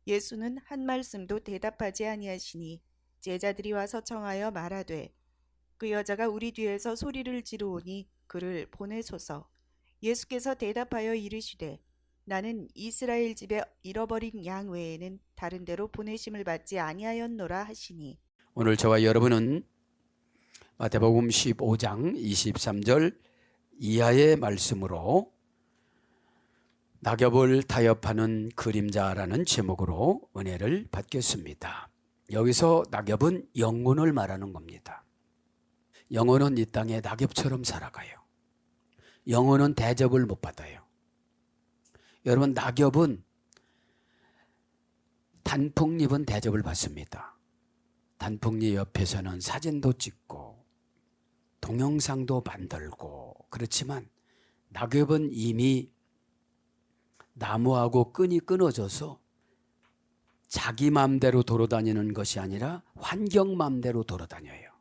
예수는 한 말씀도 대답하지 아니하시니 제자들이 와서 청하여 말하되 그 여자가 우리 뒤에서 소리를 지르오니 그를 보내소서. 예수께서 대답하여 이르시되 나는 이스라엘 집에 잃어버린 양 외에는 다른 데로 보내심을 받지 아니하였노라 하시니. 오늘 저와 여러분은 마태복음 15장 23절 이하의 말씀으로 낙엽을 타협하는 그림자라는 제목으로 은혜를 받겠습니다. 여기서 낙엽은 영혼을 말하는 겁니다. 영혼은 이 땅에 낙엽처럼 살아가요. 영혼은 대접을 못 받아요. 여러분, 낙엽은 단풍잎은 대접을 받습니다. 단풍잎 옆에서는 사진도 찍고 동영상도 만들고 그렇지만 낙엽은 이미 나무하고 끈이 끊어져서 자기 마음대로 돌아다니는 것이 아니라 환경 마음대로 돌아다녀요.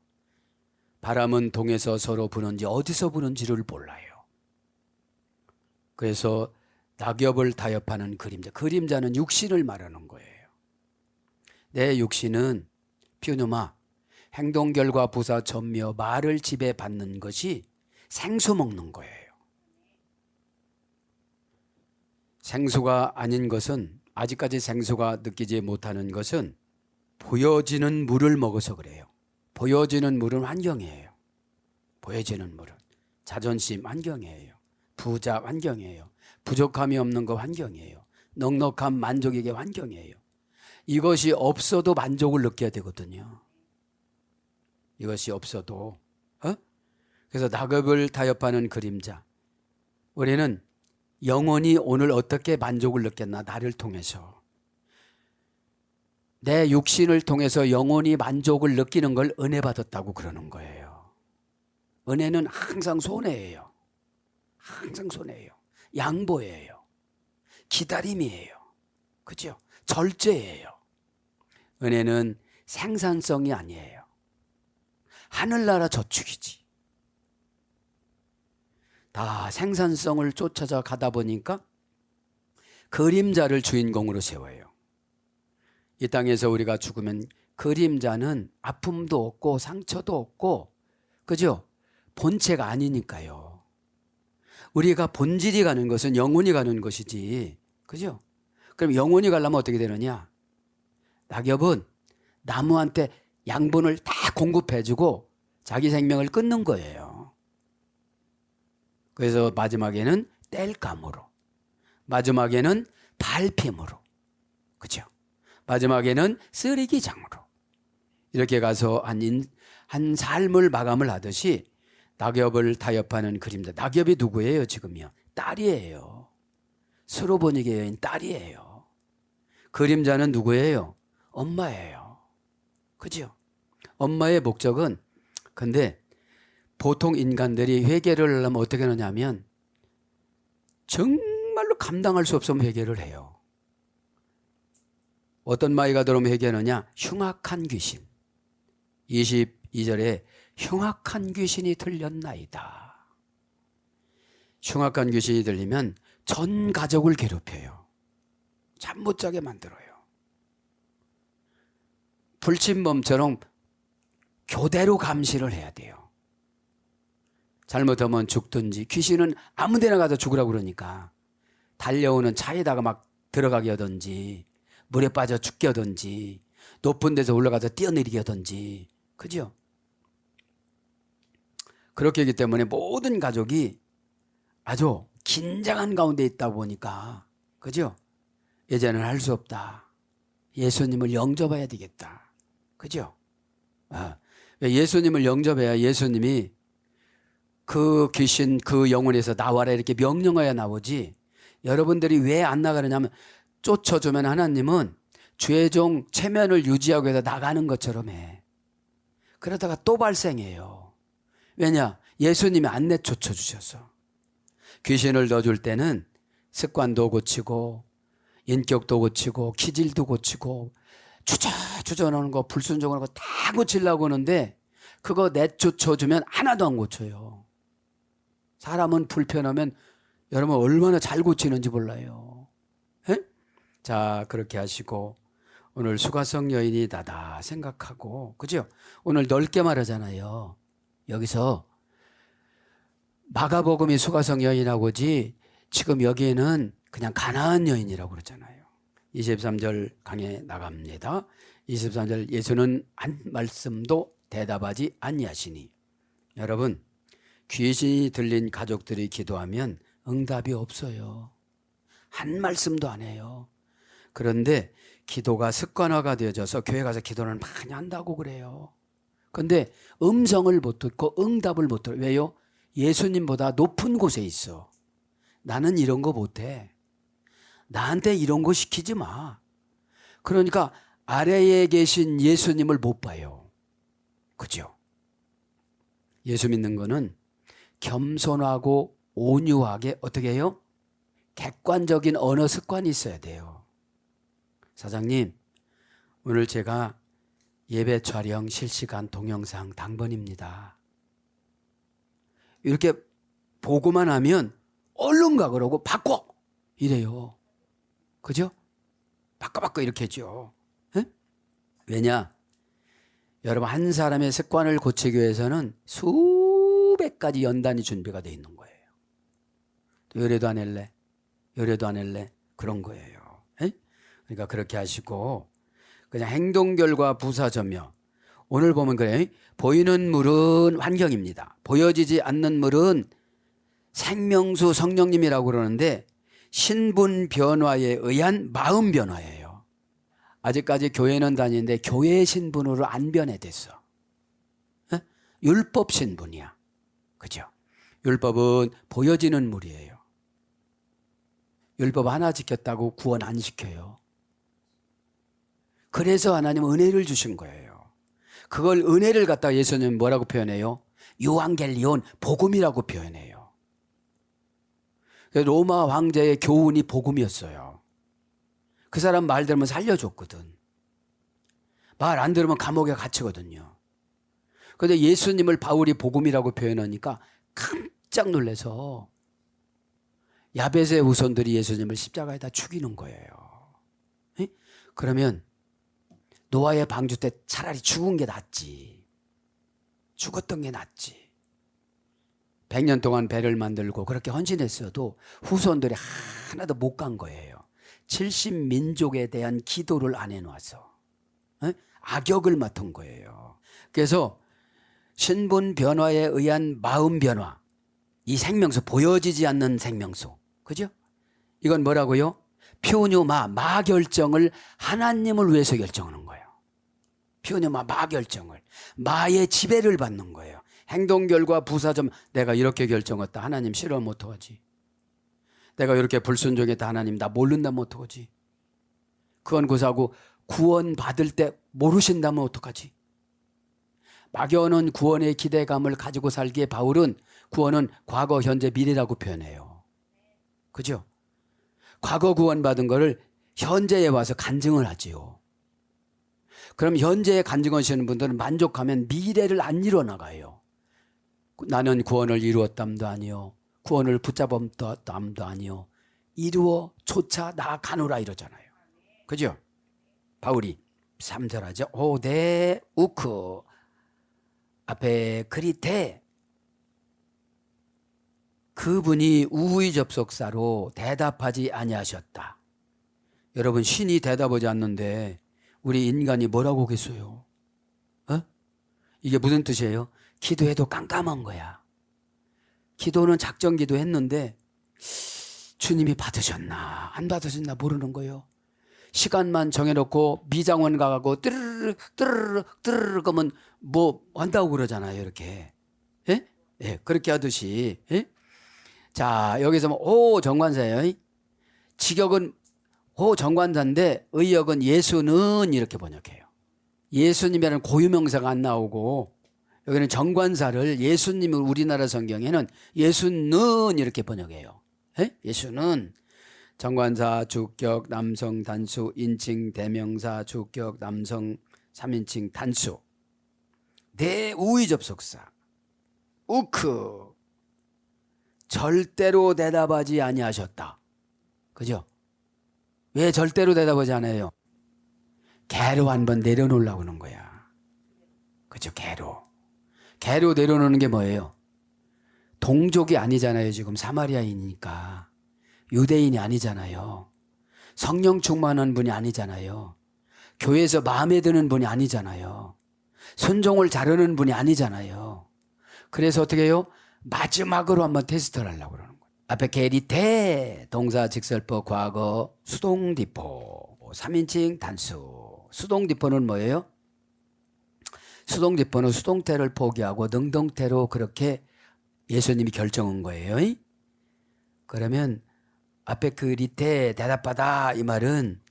바람은 동에서 서로 부는지 어디서 부는지를 몰라요. 그래서 낙엽을 타협하는 그림자, 그림자는 육신을 말하는 거예요. 내 육신은 피우누마 행동 결과 부사 전며 말을 지배받는 것이 생수 먹는 거예요. 생수가 아닌 것은, 아직까지 생수가 느끼지 못하는 것은 보여지는 물을 먹어서 그래요. 보여지는 물은 환경이에요. 보여지는 물은 자존심 환경이에요. 부자 환경이에요. 부족함이 없는 거 환경이에요. 넉넉한 만족에게 환경이에요. 이것이 없어도 만족을 느껴야 되거든요. 이것이 없어도. 그래서 낙엽을 타협하는 그림자. 우리는 영혼이 오늘 어떻게 만족을 느꼈나, 나를 통해서. 내 육신을 통해서 영혼이 만족을 느끼는 걸 은혜 받았다고 그러는 거예요. 은혜는 항상 손해예요. 항상 손해예요. 양보예요. 기다림이에요. 그죠? 절제예요. 은혜는 생산성이 아니에요. 하늘나라 저축이지. 다 생산성을 쫓아져 가다 보니까 그림자를 주인공으로 세워요. 이 땅에서 우리가 죽으면 그림자는 아픔도 없고 상처도 없고, 그죠? 본체가 아니니까요. 우리가 본질이 가는 것은 영혼이 가는 것이지, 그죠? 그럼 영혼이 가려면 어떻게 되느냐? 낙엽은 나무한테 양분을 다 공급해주고 자기 생명을 끊는 거예요. 그래서 마지막에는 땔감으로, 마지막에는 발핌으로, 그죠? 마지막에는 쓰레기장으로 이렇게 가서 한 삶을 마감을 하듯이 낙엽을 타협하는 그림자. 낙엽이 누구예요 지금요? 딸이에요. 스로보니게 여인 딸이에요. 그림자는 누구예요? 엄마예요. 그죠? 엄마의 목적은, 근데 보통 인간들이 회개를 하려면 어떻게 하냐면 정말로 감당할 수 없으면 회개를 해요. 어떤 마이가 들어오면 회개하느냐? 흉악한 귀신. 22절에 흉악한 귀신이 들렸나이다. 흉악한 귀신이 들리면 전 가족을 괴롭혀요. 잠 못 자게 만들어요. 불침범처럼 교대로 감시를 해야 돼요. 잘못하면 죽든지, 귀신은 아무 데나 가서 죽으라고 그러니까 달려오는 차에다가 막 들어가게 하든지, 물에 빠져 죽게 하든지, 높은 데서 올라가서 뛰어내리게 하든지, 그죠? 그렇게 하기 때문에 모든 가족이 아주 긴장한 가운데 있다 보니까, 그죠? 이제는 할 수 없다. 예수님을 영접해야 되겠다. 그죠? 예수님을 영접해야 예수님이 그 귀신, 그 영혼에서 나와라 이렇게 명령해야 나오지. 여러분들이 왜 안 나가느냐면 쫓아주면 하나님은 죄종 체면을 유지하기 위해서 나가는 것처럼 해. 그러다가 또 발생해요. 왜냐? 예수님이 안 내쫓아 주셔서. 귀신을 넣어줄 때는 습관도 고치고 인격도 고치고 기질도 고치고 주저주저하는 거, 불순종하는 거 다 고치려고 하는데 그거 내쫓아주면 하나도 안 고쳐요. 사람은 불편하면 여러분 얼마나 잘 고치는지 몰라요. 에? 자, 그렇게 하시고 오늘 수가성 여인이다다 생각하고, 그죠? 오늘 넓게 말하잖아요. 여기서 마가복음이 수가성 여인하고지 지금 여기에는 그냥 가나안 여인이라고 그러잖아요. 23절 강에 나갑니다. 23절 예수는 한 말씀도 대답하지 아니하시니. 여러분, 귀신이 들린 가족들이 기도하면 응답이 없어요. 한 말씀도 안 해요. 그런데 기도가 습관화가 되어져서 교회 가서 기도를 많이 한다고 그래요. 그런데 음성을 못 듣고 응답을 못 들어요. 왜요? 예수님보다 높은 곳에 있어. 나는 이런 거 못해. 나한테 이런 거 시키지 마. 그러니까 아래에 계신 예수님을 못 봐요. 그죠? 예수 믿는 거는 겸손하고 온유하게 어떻게 해요? 객관적인 언어 습관이 있어야 돼요. 사장님, 오늘 제가 예배 촬영 실시간 동영상 당번입니다. 이렇게 보고만 하면 얼른 가 그러고 바꿔 이래요. 그죠? 바꿔 이렇게 하죠. 에? 왜냐? 여러분, 한 사람의 습관을 고치기 위해서는 수백 가지 연단이 준비가 되어 있는 거예요. 또 요래도 안 할래? 요래도 안 할래? 그런 거예요. 에? 그러니까 그렇게 하시고 그냥 행동결과 부사점여. 오늘 보면 그래. 보이는 물은 환경입니다. 보여지지 않는 물은 생명수 성령님이라고 그러는데 신분 변화에 의한 마음 변화예요. 아직까지 교회는 다니는데 교회 신분으로 안 변해됐어. 에? 율법 신분이야. 그죠? 율법은 보여지는 물이에요. 율법 하나 지켰다고 구원 안 시켜요. 그래서 하나님은 은혜를 주신 거예요. 그걸 은혜를 갖다가 예수님은 뭐라고 표현해요? 유앙겔리온, 복음이라고 표현해요. 로마 황제의 교훈이 복음이었어요. 그 사람 말 들으면 살려줬거든. 말 안 들으면 감옥에 갇히거든요. 그런데 예수님을 바울이 복음이라고 표현하니까 깜짝 놀라서 야벳의 후손들이 예수님을 십자가에다 죽이는 거예요. 에? 그러면 노아의 방주 때 차라리 죽은 게 낫지. 죽었던 게 낫지. 100년 동안 배를 만들고 그렇게 헌신했어도 후손들이 하나도 못 간 거예요. 70민족에 대한 기도를 안 해놔서. 에? 악역을 맡은 거예요. 그래서 신분 변화에 의한 마음 변화. 이 생명수, 보여지지 않는 생명수. 그죠? 이건 뭐라고요? 표뉴마, 마 결정을 하나님을 위해서 결정하는 거예요. 표뉴마, 마 결정을. 마의 지배를 받는 거예요. 행동결과 부사점. 내가 이렇게 결정했다. 하나님 싫어하면 어떡하지? 내가 이렇게 불순종했다. 하나님 나 모른다면 어떡하지? 그건 고사하고 구원 받을 때 모르신다면 어떡하지? 막연한 구원의 기대감을 가지고 살기에 바울은 구원은 과거, 현재, 미래라고 표현해요. 그죠? 과거 구원받은 거를 현재에 와서 간증을 하지요. 그럼 현재에 간증하시는 분들은 만족하면 미래를 안 이뤄나가요. 나는 구원을 이루었담도 아니요. 구원을 붙잡았담도 아니요. 이루어 나가노라 이러잖아요. 그죠? 바울이 3절 하죠. 오데 우크 앞에 그리테 그분이 우의 접속사로 대답하지 아니하셨다. 여러분, 신이 대답하지 않는데 우리 인간이 뭐라고 하겠어요? 어? 이게 무슨 뜻이에요? 기도해도 깜깜한 거야. 기도는 작정 기도했는데 주님이 받으셨나 안 받으셨나 모르는 거예요. 시간만 정해놓고 미장원 가고 뜨르르 그러면 뭐 한다고 그러잖아요. 이렇게. 예? 예, 그렇게 하듯이. 예? 자, 여기서 오 정관사예요. 직역은 오 정관사인데 의역은 예수는 이렇게 번역해요. 예수님이라는 고유명사가 안 나오고 여기는 정관사를 예수님을 우리나라 성경에는 예수는 이렇게 번역해요. 예? 예수는 정관사, 주격, 남성, 단수, 인칭, 대명사, 주격, 남성, 3인칭, 단수. 내 우의 접속사. 우크. 절대로 대답하지 아니하셨다. 그죠? 왜 절대로 대답하지 않아요? 개로 한번 내려놓으려고 하는 거야. 그죠? 개로 내려놓는 게 뭐예요? 동족이 아니잖아요. 지금 사마리아인이니까. 유대인이 아니잖아요. 성령 충만한 분이 아니잖아요. 교회에서 마음에 드는 분이 아니잖아요. 순종을 잘하는 분이 아니잖아요. 그래서 어떻게 해요? 마지막으로 한번 테스트를 하려고 그러는 거예요. 앞에 게리테, 동사 직설법 과거, 수동디포, 3인칭 단수. 수동디포는 뭐예요? 수동디포는 수동태를 포기하고 능동태로 그렇게 예수님이 결정한 거예요. 그러면 앞에 그 리테 대답하다 이 말은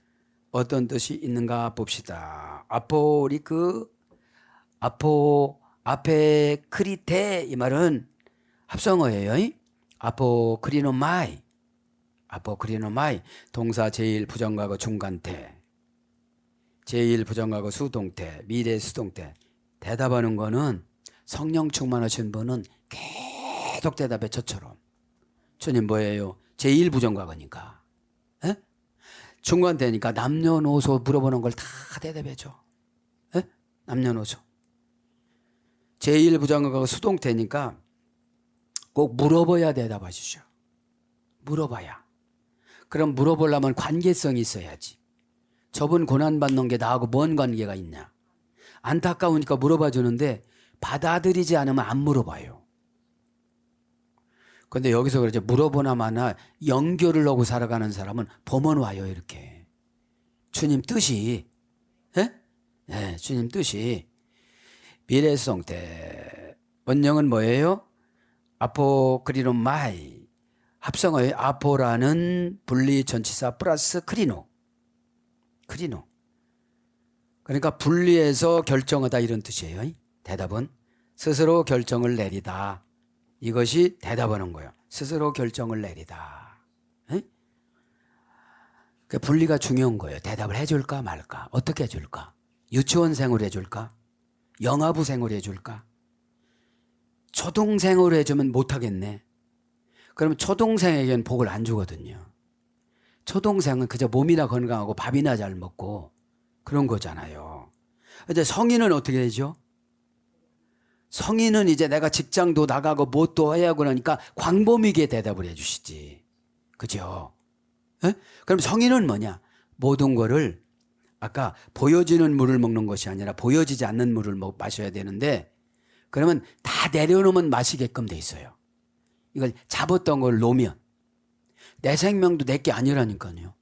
어떤 뜻이 있는가 봅시다. 앞에 크리테 이 말은 합성어예요. 아포크리노마이 동사 제1 부정과거 중간태 제1 부정과거 수동태 미래 수동태 대답하는 거는 성령 충만하신 분은 계속 대답해 저처럼. 주님 뭐예요? 제1 부정과거니까. 에? 중간태니까 남녀노소 물어보는 걸 다 대답해줘. 에? 남녀노소. 제1 부정과거 수동태니까 꼭 물어봐야 대답하시죠. 물어봐야. 그럼 물어보려면 관계성이 있어야지. 저분 고난받는 게 나하고 뭔 관계가 있냐. 안타까우니까 물어봐 주는데 받아들이지 않으면 안 물어봐요. 근데 여기서 그러죠. 물어보나 마나 연결을 하고 살아가는 사람은 보면 와요. 이렇게. 주님 뜻이. 네, 주님 뜻이. 미래성태. 원형은 뭐예요? 아포크리노마이. 합성어의 아포라는 분리전치사 플러스 크리노. 그러니까 분리해서 결정하다 이런 뜻이에요. 대답은 스스로 결정을 내리다. 이것이 대답하는 거예요. 스스로 결정을 내리다. 그 분리가 중요한 거예요. 대답을 해줄까 말까. 어떻게 해줄까. 유치원생으로 해줄까. 영아부생으로 해줄까. 초동생으로 해주면 못하겠네. 그러면 초동생에게는 복을 안 주거든요. 초동생은 그저 몸이나 건강하고 밥이나 잘 먹고 그런 거잖아요. 근데 성인은 어떻게 되죠? 성인은 이제 내가 직장도 나가고 뭣도 해야 하고 그러니까 광범위하게 대답을 해 주시지. 그죠? 그럼 성인은 뭐냐? 모든 거를 아까 보여지는 물을 먹는 것이 아니라 보여지지 않는 물을 마셔야 되는데 그러면 다 내려놓으면 마시게끔 돼 있어요. 이걸 잡았던 걸 놓으면 내 생명도 내게 아니라니까요.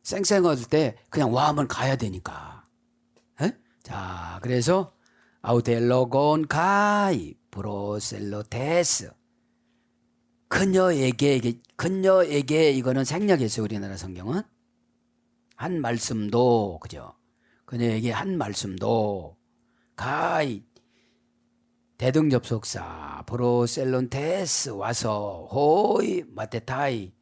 쌩쌩할 때 그냥 와 하면 가야 되니까. 자, 그래서 아우델로곤 가이 브로셀로테스 그녀에게 이거는 생략했어요. 우리나라 성경은 한 말씀도 그죠. 그녀에게 한 말씀도 가이 대등접속사 브로셀론테스 와서 호이 마테타이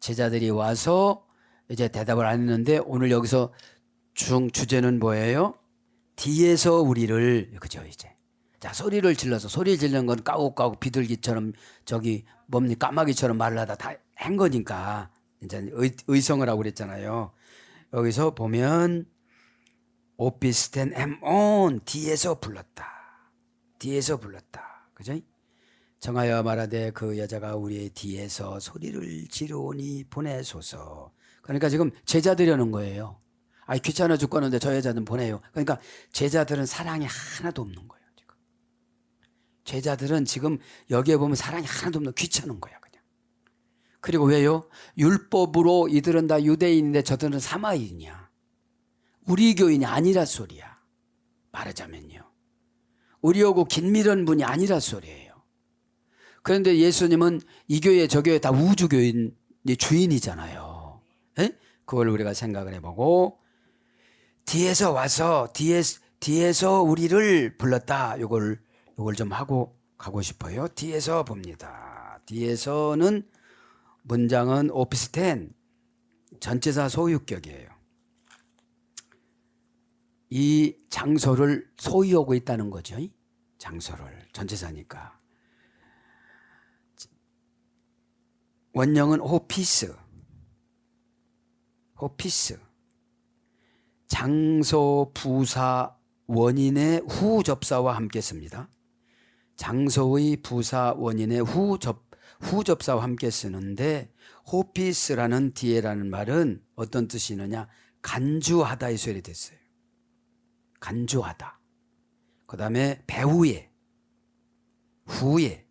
제자들이 와서 이제 대답을 안 했는데 오늘 여기서 주제는 뭐예요? 뒤에서 우리를 그죠 이제 자 소리를 질러서 소리 지르는 건 까옥까옥 비둘기처럼 저기 뭡니까 까마귀처럼 말을 하다 다 한 거니까 이제 의성을 하고 그랬잖아요. 여기서 보면 오피스텐 엠온 뒤에서 불렀다. 그죠? 정하여 말하되 그 여자가 우리의 뒤에서 소리를 지르오니 보내소서. 그러니까 지금 제자들이 오는 거예요. 아 귀찮아 죽겠는데 저 여자 좀 보내요. 그러니까 제자들은 사랑이 하나도 없는 거예요. 지금. 제자들은 지금 여기에 보면 사랑이 하나도 없는 귀찮은 거야 그냥. 그리고 왜요? 율법으로 이들은 다 유대인인데 저들은 사마리아인이야. 우리 교인이 아니라 소리야. 말하자면요. 우리하고 긴밀한 분이 아니라 소리예요. 그런데 예수님은 이 교회 저 교회 다 우주교인의 주인이잖아요. 그걸 우리가 생각을 해보고 뒤에서 와서 뒤에서 우리를 불렀다. 요걸 좀 하고 가고 싶어요. 뒤에서 봅니다. 뒤에서는 문장은 오피스텐 전치사 소유격이에요. 이 장소를 소유하고 있다는 거죠. 장소를 전치사니까. 원형은 오피스. 호피스. 장소, 부사, 원인의 후 접사와 함께 씁니다. 장소의 부사, 원인의 후 접사와 함께 쓰는데 호피스라는 뒤에라는 말은 어떤 뜻이 있느냐? 간주하다의 소리 됐어요. 간주하다. 그 다음에 배후에, 후에.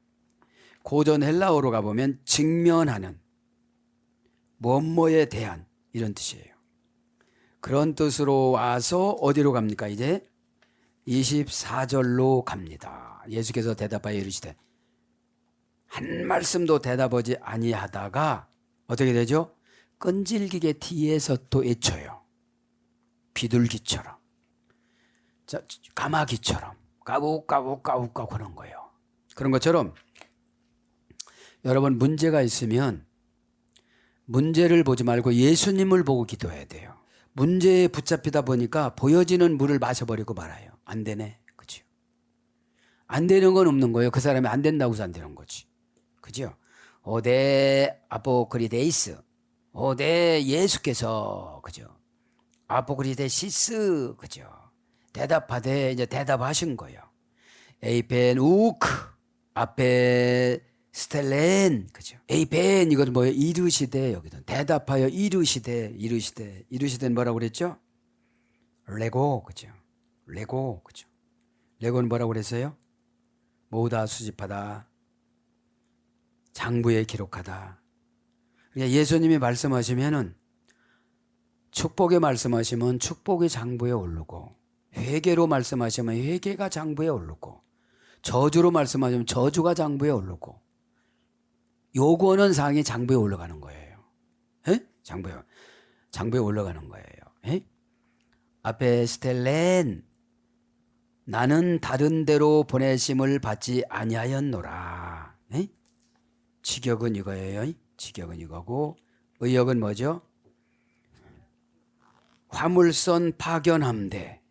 고전 헬라어로 가보면 직면하는, 뭐뭐에 대한 이런 뜻이에요. 그런 뜻으로 와서 어디로 갑니까? 이제 24절로 갑니다. 예수께서 대답하여 이르시되 한 말씀도 대답하지 아니하다가 어떻게 되죠? 끈질기게 뒤에서 또 외쳐요. 비둘기처럼, 까마귀처럼 까욱까욱 하는 거예요. 그런 것처럼 여러분, 문제가 있으면 문제를 보지 말고 예수님을 보고 기도해야 돼요. 문제에 붙잡히다 보니까 보여지는 물을 마셔버리고 말아요. 안 되네. 그죠? 안 되는 건 없는 거예요. 그 사람이 안 된다고 해서 안 되는 거지. 그죠? 오대 아포크리데이스. 오대 예수께서. 그죠? 아포크리데시스. 그죠? 대답하되 이제 대답하신 거예요. 에이펜 우크. 앞에 스텔렌. 그죠? 에이펜 이건 뭐예요? 이르시되. 여기도 대답하여 이르시되는 뭐라고 그랬죠? 레고. 그죠? 레고. 그죠? 레고는 뭐라고 그랬어요? 모으다, 수집하다, 장부에 기록하다. 그러니까 예수님이 말씀하시면은 축복에 말씀하시면 축복이 장부에 오르고, 회개로 말씀하시면 회개가 장부에 오르고, 저주로 말씀하시면 저주가 장부에 오르고, 요구하는 사항이 장부에 올라가는 거예요. 에? 장부에 올라가는 거예요. 에? 앞에 스텔렌. 나는 다른 데로 보내심을 받지 아니하였노라. 에? 직역은 이거예요. 직역은 이거고, 의역은 뭐죠? 화물선 파견함대,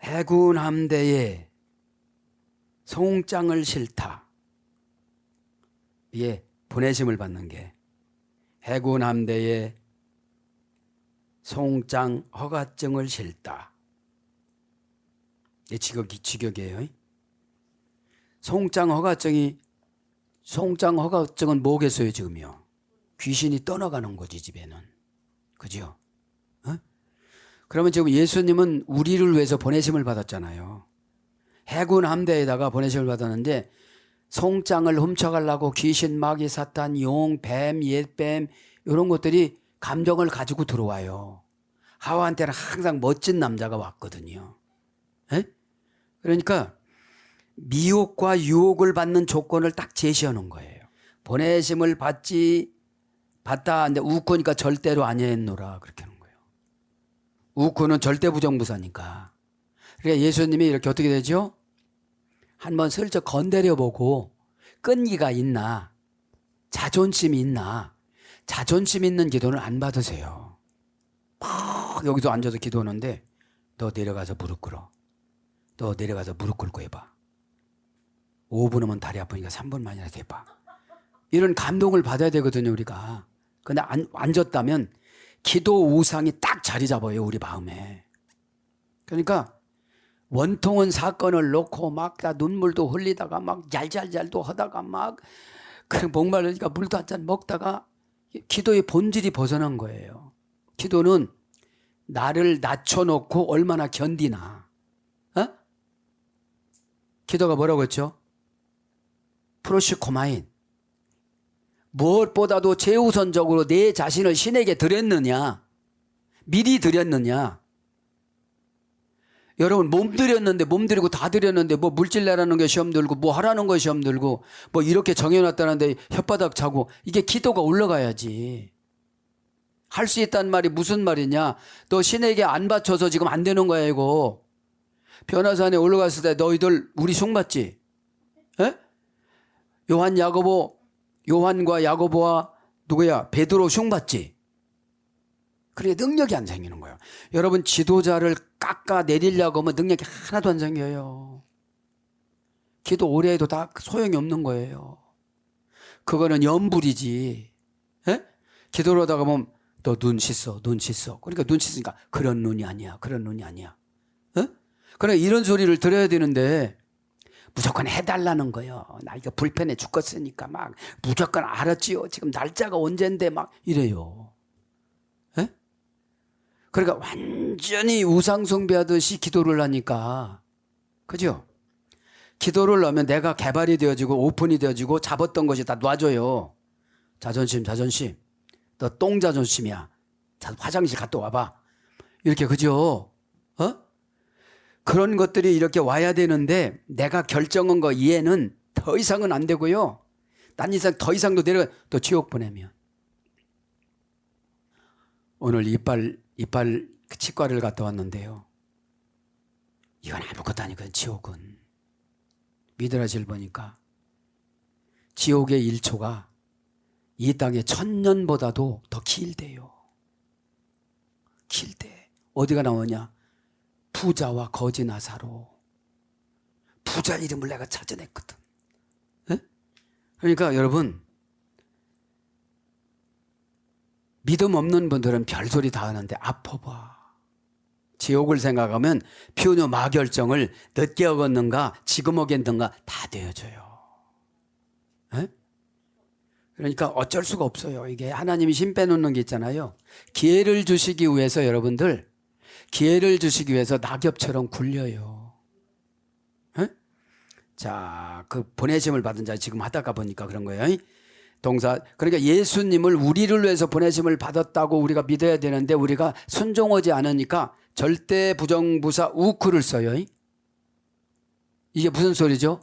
해군함대에 송장을 싫다. 이게 보내심을 받는 게, 해군함대에 송장 허가증을 싫다. 이게 직역이에요. 송장 허가증은 뭐겠어요, 지금요? 귀신이 떠나가는 거지, 집에는. 그죠? 어? 그러면 지금 예수님은 우리를 위해서 보내심을 받았잖아요. 해군 함대에다가 보내심을 받았는데, 송장을 훔쳐가려고 귀신, 마귀, 사탄, 용, 뱀, 옛뱀 이런 것들이 감정을 가지고 들어와요. 하와한테는 항상 멋진 남자가 왔거든요. 에? 그러니까 미혹과 유혹을 받는 조건을 딱 제시하는 거예요. 보내심을 받다 근데 우코니까 절대로 아니했노라 그렇게 하는 거예요. 우코는 절대 부정부사니까. 그러니까 예수님이 이렇게 어떻게 되죠? 한번 슬쩍 건드려 보고 끈기가 있나, 자존심이 있나. 자존심 있는 기도는 안 받으세요. 막 여기도 앉아서 기도하는데 너 내려가서 무릎 꿇어. 너 내려가서 무릎 꿇고 해봐. 5분 하면 다리 아프니까 3분만이라도 해봐. 이런 감동을 받아야 되거든요, 우리가. 근데 앉았다면 기도 우상이 딱 자리 잡아요, 우리 마음에. 그러니까 원통한 사건을 놓고 막 다 눈물도 흘리다가 막 얄얄얄도 하다가 막 그냥 목마르니까 물도 한 잔 먹다가 기도의 본질이 벗어난 거예요. 기도는 나를 낮춰놓고 얼마나 견디나. 어? 기도가 뭐라고 했죠? 프로시코마인. 무엇보다도 최우선적으로 내 자신을 신에게 드렸느냐, 미리 드렸느냐. 여러분, 몸 드리고 다 드렸는데 뭐 물질 내라는 게 시험 들고 뭐 하라는 거 시험 들고 뭐 이렇게 정해놨다는데 혓바닥 차고, 이게 기도가 올라가야지. 할 수 있다는 말이 무슨 말이냐? 너 신에게 안 바쳐서 지금 안 되는 거야 이거. 변화산에 올라갔을 때 너희들 우리 숭봤지? 에? 요한과 야고보와 누구야? 베드로 흉봤지? 그래 능력이 안 생기는 거예요. 여러분, 지도자를 깎아 내리려고 하면 능력이 하나도 안 생겨요. 기도 오래 해도 다 소용이 없는 거예요. 그거는 염불이지. 에? 기도를 하다가 보면 너 눈 씻어, 눈 씻어. 그러니까 눈 씻으니까 그런 눈이 아니야, 그런 눈이 아니야. 어? 그러니까 이런 소리를 들어야 되는데 무조건 해달라는 거예요. 나 이거 불편해 죽겠으니까 막 무조건 알았지요. 지금 날짜가 언젠데 막 이래요. 에? 그러니까 완전히 우상숭배하듯이 기도를 하니까, 그죠? 기도를 하면 내가 개발이 되어지고 오픈이 되어지고 잡았던 것이 다 놔줘요. 자존심, 자존심. 너 똥 자존심이야. 화장실 갔다 와봐. 이렇게, 그죠? 어? 그런 것들이 이렇게 와야 되는데 내가 결정한 거 이해는 더 이상은 안 되고요. 난 이상 더 이상도 내려가 또 지옥 보내면. 오늘 이빨 치과를 갔다 왔는데요. 이건 아무것도 아니거든. 지옥은. 미드라지를 보니까 지옥의 1초가 이 땅의 1000년보다도 더 길대요. 길대. 어디가 나오냐? 부자와 거지 나사로. 부자 이름을 내가 찾아냈거든. 에? 그러니까 여러분, 믿음 없는 분들은 별소리 다 하는데 아파봐. 지옥을 생각하면 피우녀 마결정을 늦게 얻었는가 지금 얻겠는가 다 되어줘요. 에? 그러니까 어쩔 수가 없어요. 이게 하나님이 힘 빼놓는 게 있잖아요. 기회를 주시기 위해서 여러분들, 기회를 주시기 위해서 낙엽처럼 굴려요. 에? 자, 그 보내심을 받은 자 지금 하다가 보니까 그런 거예요. 동사. 그러니까 예수님을 우리를 위해서 보내심을 받았다고 우리가 믿어야 되는데 우리가 순종하지 않으니까 절대 부정부사 우크를 써요. 이게 무슨 소리죠?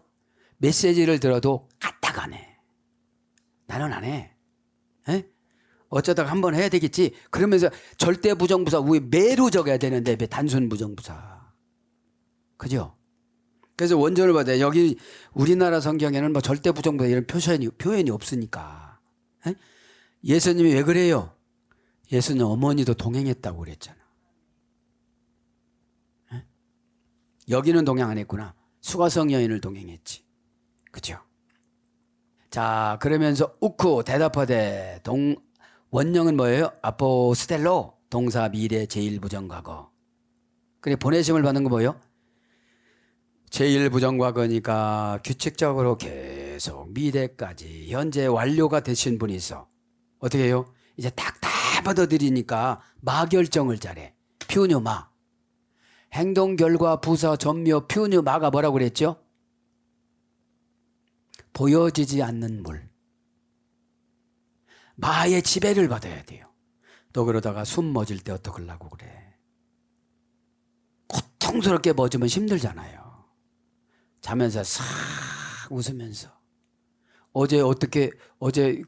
메시지를 들어도 까딱 안 해. 나는 안 해. 에? 어쩌다가 한번 해야 되겠지. 그러면서 절대 부정부사 우에 매로 적어야 되는데 왜 단순 부정부사. 그죠? 그래서 원전을 받아요. 여기 우리나라 성경에는 뭐 절대 부정부사 이런 표현이 없으니까. 에? 예수님이 왜 그래요? 예수님 어머니도 동행했다고 그랬잖아. 에? 여기는 동행 안 했구나. 수가성 여인을 동행했지. 그죠? 자, 그러면서 우쿠 대답하되 원형은 뭐예요? 아포스텔로 동사 미래 제1부정과거. 그래 보내심을 받는 거 뭐예요? 제1부정과거니까 규칙적으로 계속 미래까지 현재 완료가 되신 분이 있어. 어떻게 해요? 이제 딱 다 받아들이니까 마결정을 잘해. 퓨뉴 마. 행동 결과 부사 전묘 퓨뉴 마가 뭐라고 그랬죠? 보여지지 않는 물. 마의 지배를 받아야 돼요. 또 그러다가 숨 멎을 때 어떡하려고 그래. 고통스럽게 멎으면 힘들잖아요. 자면서 싹 웃으면서. 어제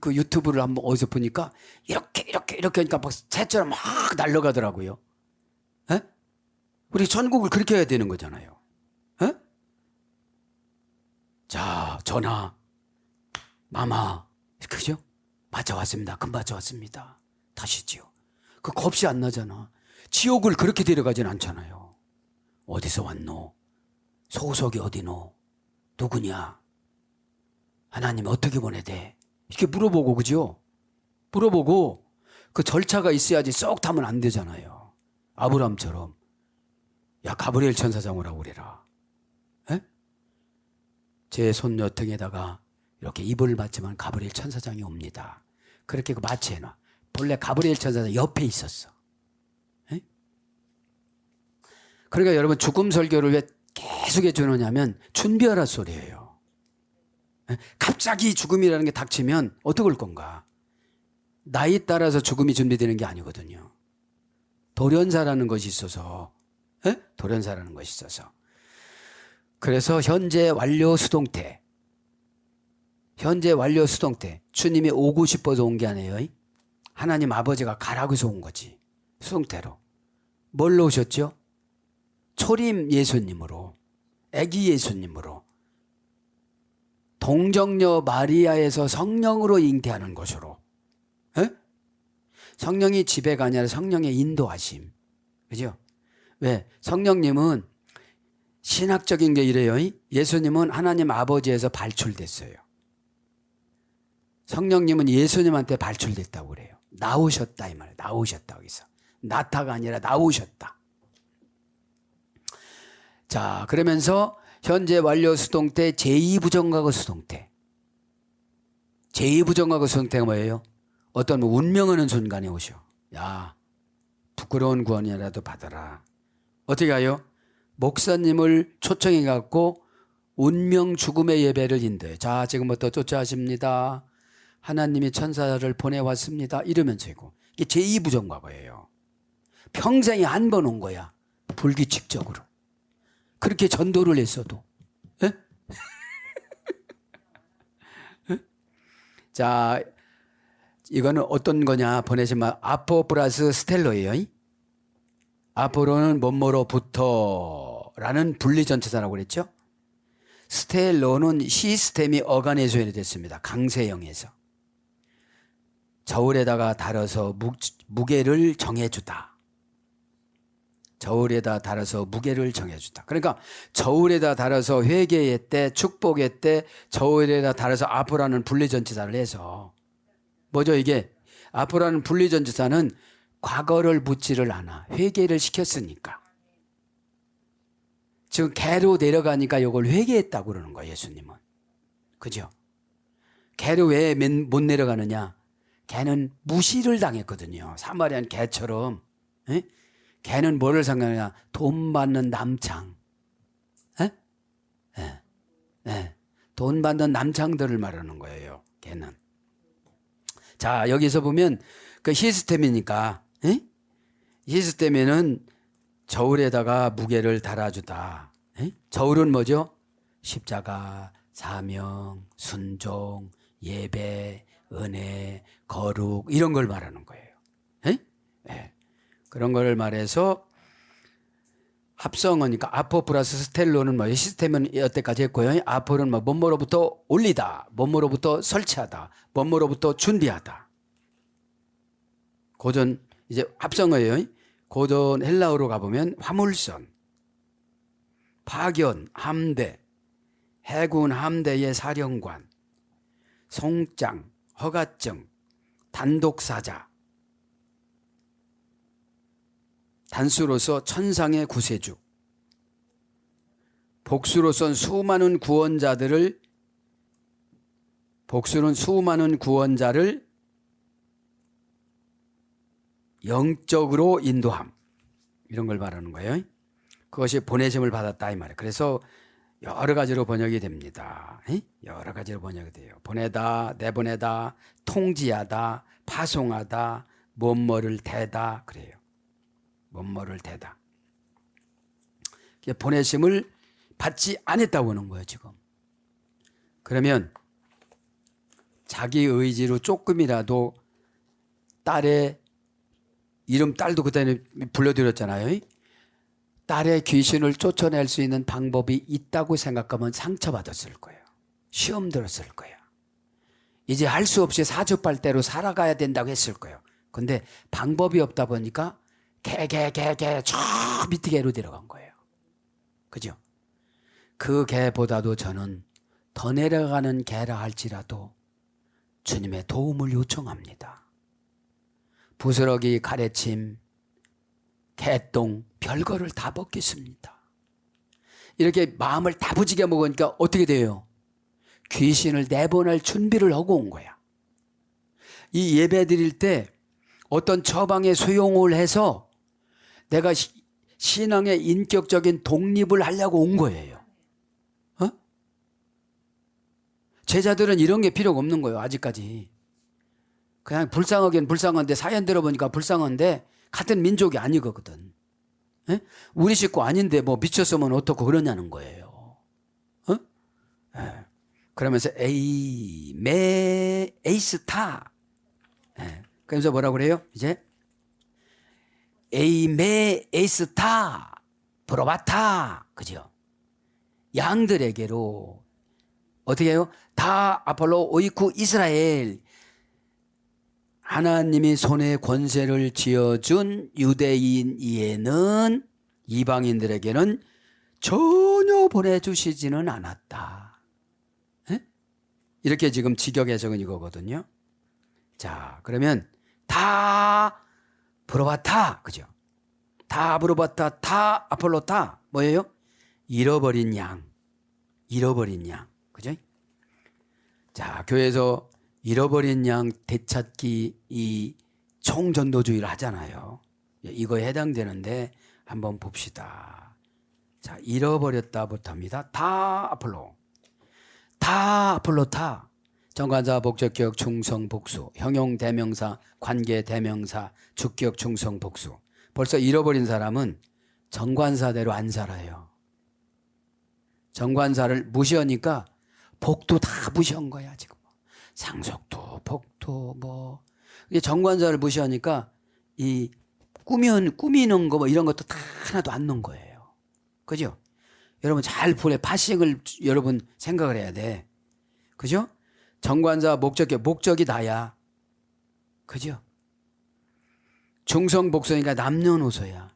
그 유튜브를 한번 어디서 보니까 이렇게 하니까 막 새처럼 막 날아가더라고요. 에? 우리 전국을 그렇게 해야 되는 거잖아요. 에? 자, 전화, 마마, 그죠? 맞춰왔습니다. 금방 맞춰왔습니다. 다시지요. 그 겁이 안 나잖아. 지옥을 그렇게 데려가진 않잖아요. 어디서 왔노? 소속이 어디노? 누구냐? 하나님 어떻게 보내대? 이렇게 물어보고, 그죠? 물어보고 그 절차가 있어야지 쏙 타면 안 되잖아요. 아브라함처럼. 야, 가브리엘 천사장 오라고 그래라. 에? 제 손녀 등에다가 이렇게 이불을 받지만 가브리엘 천사장이 옵니다. 그렇게 그 마취해놔. 본래 가브리엘 천사장 옆에 있었어. 에? 그러니까 여러분 죽음 설교를 왜 계속 해주느냐면 준비하라 소리예요. 에? 갑자기 죽음이라는 게 닥치면 어떻게 할 건가? 나이 따라서 죽음이 준비되는 게 아니거든요. 돌연사라는 것이 있어서, 에? 돌연사라는 것이 있어서. 그래서 현재 완료 수동태. 현재 완료 수동태. 주님이 오고 싶어서 온 게 아니에요. 하나님 아버지가 가라고 해서 온 거지. 수동태로. 뭘로 오셨죠? 초림 예수님으로. 아기 예수님으로. 동정녀 마리아에서 성령으로 잉태하는 것으로. 에? 성령이 지배가 아니라 성령의 인도하심. 그죠? 왜? 성령님은 신학적인 게 이래요. 예수님은 하나님 아버지에서 발출됐어요. 성령님은 예수님한테 발출됐다고 그래요. 나오셨다 이 말이에요. 나오셨다 여기서. 나타가 아니라 나오셨다. 자, 그러면서 현재 완료 수동태 제2부정과거 수동태. 제2부정과거 수동태가 뭐예요? 어떤 운명하는 순간에 오셔. 야, 부끄러운 구원이라도 받아라. 어떻게 하요? 목사님을 초청해 갖고 운명 죽음의 예배를 인도해. 자, 지금부터 쫓아하십니다. 하나님이 천사를 보내왔습니다. 이러면서이고. 이게 제2부정과거예요. 평생에 한 번 온 거야. 불규칙적으로. 그렇게 전도를 했어도. 에? 자, 이거는 어떤 거냐 보내시면 아포 플러스 스텔로예요. 아포로는 뭐뭐로부터라는 분리전체사라고 그랬죠. 스텔로는 시스템이 어가네이션이 됐습니다. 강세형에서. 저울에다가 달아서 무게를 정해주다. 저울에다 달아서 무게를 정해주다. 그러니까 저울에다 달아서 회개했대, 축복했대, 저울에다 달아서 아포라는 분리전치사를 해서 뭐죠 이게? 아포라는 분리전치사는 과거를 묻지를 않아. 회개를 시켰으니까. 지금 개로 내려가니까 이걸 회개했다고 그러는 거예요, 예수님은. 그죠? 개로 왜 못 내려가느냐? 개는 무시를 당했거든요. 사마리안 개처럼. 에? 개는 뭐를 상관하냐? 돈 받는 남창. 에? 에. 에. 돈 받는 남창들을 말하는 거예요. 개는. 자, 여기서 보면 그 시스템이니까. 에? 시스템에는 저울에다가 무게를 달아주다. 에? 저울은 뭐죠? 십자가, 사명, 순종, 예배, 은혜, 거룩 이런 걸 말하는 거예요. 에? 에. 그런 걸 말해서 합성어니까 아포 플러스 스텔로는 뭐예요? 시스템은 여태까지 했고요. 아포는 뭐 뭐뭐로부터 올리다, 뭐뭐로부터 설치하다, 뭐뭐로부터 준비하다. 고전 이제 합성어예요. 고전 헬라어로 가보면 화물선, 파견, 함대, 해군 함대의 사령관, 송장, 허가증, 단독사자, 단수로서 천상의 구세주, 복수로선 수많은 구원자를 영적으로 인도함. 이런 걸 말하는 거예요. 그것이 보내심을 받았다 이 말이에요. 그래서 여러 가지로 번역이 됩니다. 여러 가지로 번역이 돼요. 보내다, 내보내다, 통지하다, 파송하다, 뭐뭐를 대다 그래요. 뭐뭐를 대다. 보내심을 받지 않았다고 하는 거예요 지금. 그러면 자기 의지로 조금이라도 딸의 이름 딸도 그때 불러드렸잖아요. 딸의 귀신을 쫓아낼 수 있는 방법이 있다고 생각하면 상처받았을 거예요. 시험 들었을 거예요. 이제 할 수 없이 사주팔대로 살아가야 된다고 했을 거예요. 근데 방법이 없다 보니까 저 밑에 개로 들어간 거예요. 그죠? 그 개보다도 저는 더 내려가는 개라 할지라도 주님의 도움을 요청합니다. 부스러기, 가래침, 개똥, 별거를 다 먹겠습니다. 이렇게 마음을 다부지게 먹으니까 어떻게 돼요? 귀신을 내보낼 준비를 하고 온 거야. 이 예배 드릴 때 어떤 처방에 수용을 해서 내가 신앙의 인격적인 독립을 하려고 온 거예요. 제자들은 이런 게 필요가 없는 거예요. 아직까지. 그냥 불쌍하긴 불쌍한데 사연 들어보니까 불쌍한데 같은 민족이 아니거든. 우리 식구 아닌데 뭐 미쳤으면 어떻고 그러냐는 거예요. 그러면서 에이스타. 그러면서 뭐라고 그래요? 이제 에이스타 브로바타. 그죠? 양들에게로 어떻게 해요? 다 아폴로 오이쿠 이스라엘. 하나님이 손에 권세를 쥐어준 유대인 이에는 이방인들에게는 전혀 보내주시지는 않았다. 이렇게 지금 직역 해석은 이거거든요. 자, 그러면 다 물어봤다. 그죠? 다 물어봤다. 다 아폴로 다 뭐예요? 잃어버린 양. 잃어버린 양. 그죠? 자, 교회에서 잃어버린 양 되찾기 이 총전도주의를 하잖아요. 이거에 해당되는데 한번 봅시다. 자, 잃어버렸다부터 합니다. 다 아폴로. 다 아폴로 다. 정관사, 목적격, 충성, 복수. 형용 대명사, 관계 대명사, 주격, 충성, 복수. 벌써 잃어버린 사람은 정관사대로 안 살아요. 정관사를 무시하니까 복도 다 무시한 거야 지금. 상속도, 복도 뭐. 이게 정관사를 무시하니까 이 꾸미는 거 뭐 이런 것도 다 하나도 안 넣은 거예요. 그죠? 여러분 잘 보래. 파식을 여러분 생각을 해야 돼. 그죠? 정관사 목적이 나야. 그죠? 충성 복수니까 남녀노소야.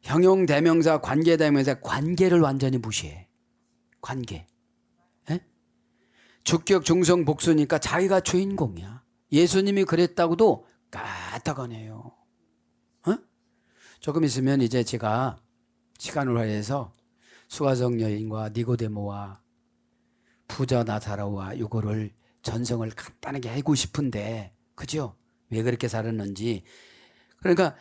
형용 대명사, 관계 대명사, 관계를 완전히 무시해. 관계. 에? 주격 중성 복수니까 자기가 주인공이야. 예수님이 그랬다고도 까딱하네요. 어? 조금 있으면 이제 제가 시간을 활용해서 수가성 여인과 니고데모와 부자 나사로와 이거를 전성을 간단하게 하고 싶은데, 그죠? 왜 그렇게 살았는지. 그러니까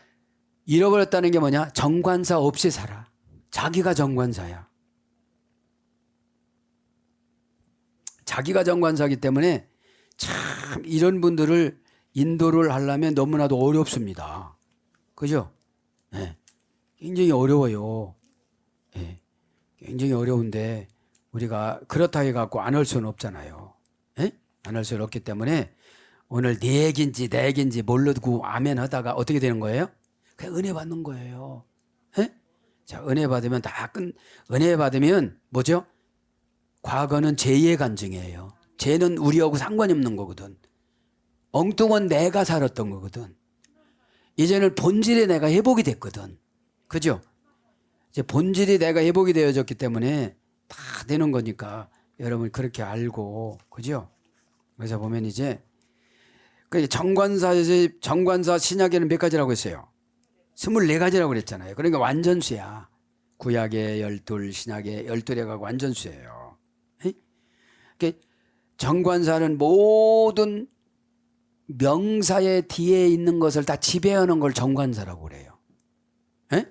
잃어버렸다는 게 뭐냐? 정관사 없이 살아. 자기가 정관사야. 자기가 정관사기 때문에 참 이런 분들을 인도를 하려면 너무나도 어렵습니다. 그죠? 네. 굉장히 어려워요. 네. 굉장히 어려운데 우리가 그렇다 해갖고 안 할 수는 없잖아요. 네? 안 할 수는 없기 때문에 오늘 네 얘기인지 모르고 아멘 하다가 어떻게 되는 거예요? 그냥 은혜 받는 거예요. 네? 자, 은혜 받으면 은혜 받으면 뭐죠? 과거는 죄의 간증이에요. 죄는 우리하고 상관이 없는 거거든. 엉뚱한 내가 살았던 거거든. 이제는 본질의 내가 회복이 됐거든. 그죠? 이제 본질이 내가 회복이 되어졌기 때문에 다 되는 거니까 여러분 그렇게 알고, 그죠? 그래서 보면 이제 정관사 신약에는 몇 가지라고 했어요? 24가지라고 그랬잖아요. 그러니까 완전수야. 구약에 12, 신약에 12래가 완전수예요. 정관사는 모든 명사의 뒤에 있는 것을 다 지배하는 걸 정관사라고 그래요. 에?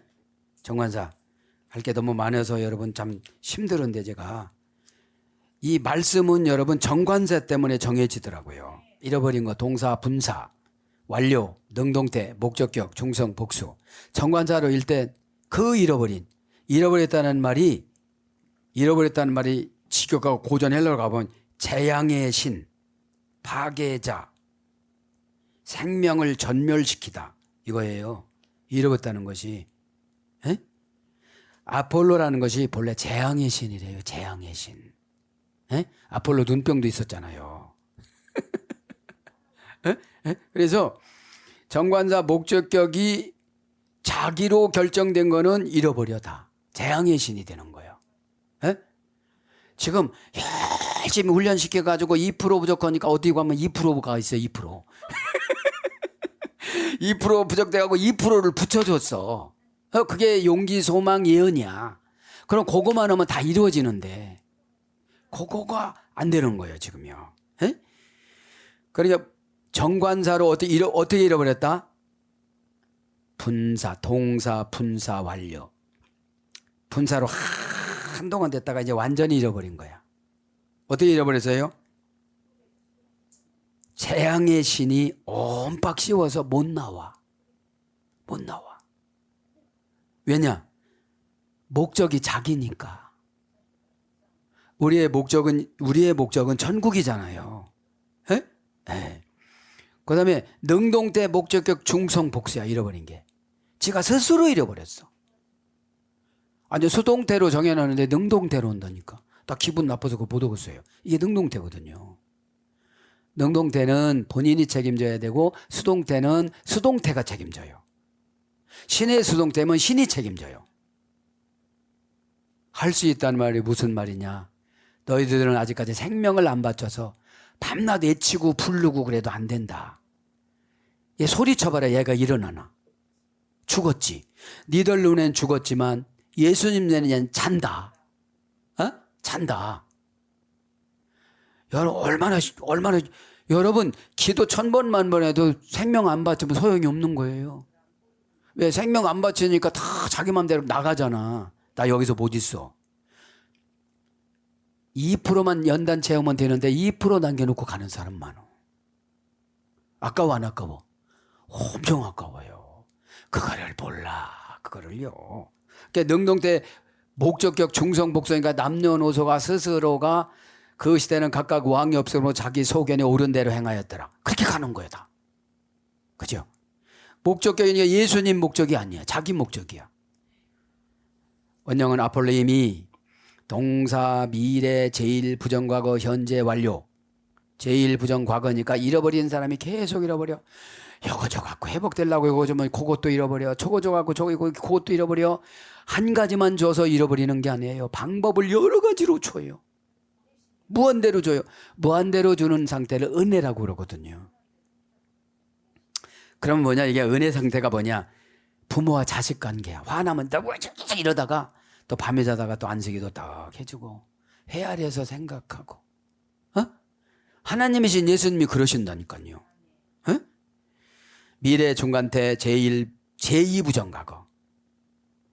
정관사. 할 게 너무 많아서 여러분 참 힘들은데 제가 이 말씀은 여러분 정관사 때문에 정해지더라고요. 잃어버린 거 동사, 분사, 완료, 능동태, 목적격, 중성, 복수. 정관사로 일단 그 잃어버렸다는 말이 직역하고 고전 헬러로 가보면 재앙의 신, 파괴자, 생명을 전멸시키다 이거예요. 잃어버렸다는 것이. 에? 아폴로라는 것이 본래 재앙의 신이래요. 재앙의 신. 에? 아폴로 눈병도 있었잖아요. 에? 에? 그래서 정관사 목적격이 자기로 결정된 거는 잃어버려다. 재앙의 신이 되는 거예요. 에? 지금 열심히 훈련시켜가지고 2% 부족하니까 어디 가면 2%가 있어요. 2%. 2% 부족돼가고 2%를 붙여줬어. 그게 용기, 소망, 예언이야. 그럼 그거만 하면 다 이루어지는데 그거가 안 되는 거예요. 지금요. 에? 그러니까 정관사로 어떻게 잃어버렸다? 분사, 동사, 분사, 완료. 분사로 한동안 됐다가 이제 완전히 잃어버린 거야. 어떻게 잃어버렸어요? 재앙의 신이 옴박 씌워서 못 나와. 왜냐? 목적이 자기니까. 우리의 목적은 천국이잖아요. 에? 에. 그 다음에 능동태 목적격 중성 복수야. 잃어버린 게. 지가 스스로 잃어버렸어. 아니 수동태로 정해놨는데 능동태로 온다니까. 나 기분 나빠서 그거 못 오겠어요. 이게 능동태거든요. 능동태는 본인이 책임져야 되고 수동태는 수동태가 책임져요. 신의 수동태면 신이 책임져요. 할 수 있다는 말이 무슨 말이냐? 너희들은 아직까지 생명을 안 바쳐서 밤낮 외치고 부르고 그래도 안 된다. 얘 소리쳐봐라. 얘가 일어나나. 죽었지. 니들 눈엔 죽었지만 예수님 눈에는 잔다. 어? 잔다. 여러분 얼마나 여러분 기도 1000번만 해도 생명 안 바치면 소용이 없는 거예요. 왜? 생명 안 바치니까 다 자기 맘대로 나가잖아. 나 여기서 못 있어. 2%만 연단 채우면 되는데 2% 남겨놓고 가는 사람 많아. 아까워 안 아까워? 엄청 아까워요. 그거를 몰라. 그거를요. 그러니까 능동태 목적격 중성 복성이니까 남녀노소가 스스로가 그 시대는 각각 왕이 없으므로 자기 소견에 옳은 대로 행하였더라. 그렇게 가는 거야 다. 그죠? 목적격이니까 예수님 목적이 아니야. 자기 목적이야. 원형은 아폴로임이 동사, 미래, 제일, 부정과거, 현재, 완료. 제일, 부정과거니까 잃어버린 사람이 계속 잃어버려. 요거 저 갖고 회복되려고 요거 주면 그것도 잃어버려. 저거 저 갖고 저거 그것도 잃어버려. 한 가지만 줘서 잃어버리는 게 아니에요. 방법을 여러 가지로 줘요. 무한대로 줘요. 무한대로 주는 상태를 은혜라고 그러거든요. 그럼 뭐냐? 이게 은혜 상태가 뭐냐? 부모와 자식 관계야. 화나면 또 이러다가 또 밤에 자다가 또 안식이도 딱 해주고 헤아려서 생각하고. 어? 하나님이신 예수님이 그러신다니까요. 어? 미래 중간태 제1, 제2부정과거.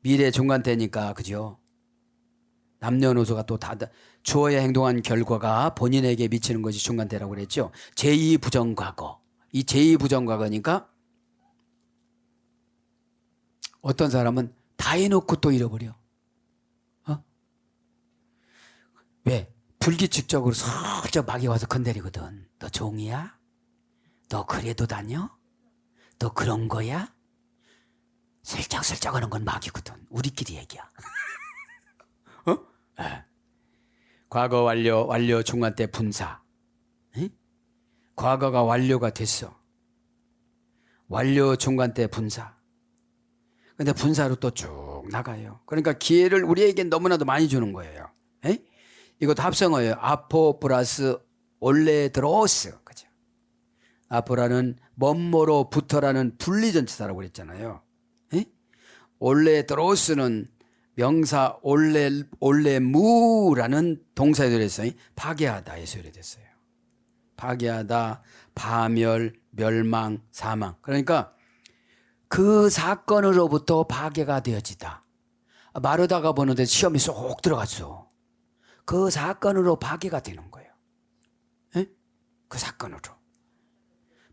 미래 중간태니까 그죠? 남녀노소가 또 다 주어야 행동한 결과가 본인에게 미치는 것이 중간태라고 그랬죠. 제2부정과거. 이 제2부정과거니까 어떤 사람은 다 해놓고 또 잃어버려. 어? 왜? 불규칙적으로 살짝 막이 와서 건드리거든. 너 종이야? 너 그래도 다녀? 너 그런 거야? 슬쩍슬쩍 하는 건 막이거든. 우리끼리 얘기야. 어? 네. 과거 완료 중간 때 분사. 에? 과거가 완료가 됐어. 완료 중간 때 분사. 근데 분사로 또 쭉 나가요. 그러니까 기회를 우리에게 너무나도 많이 주는 거예요. 에? 이것도 합성어예요. 아포 플러스 올레드로스. 그죠? 아포라는 뭐뭐로 붙어라는 분리전치사라고 그랬잖아요. 에? 올레드로스는 명사 올레무라는 동사에 들어있어요. 파괴하다에 소리됐어요. 파괴하다, 파멸, 멸망, 사망. 그러니까 그 사건으로부터 파괴가 되어지다. 마르다가 보는데 시험이 쏙 들어갔어. 그 사건으로 파괴가 되는 거예요. 에? 그 사건으로.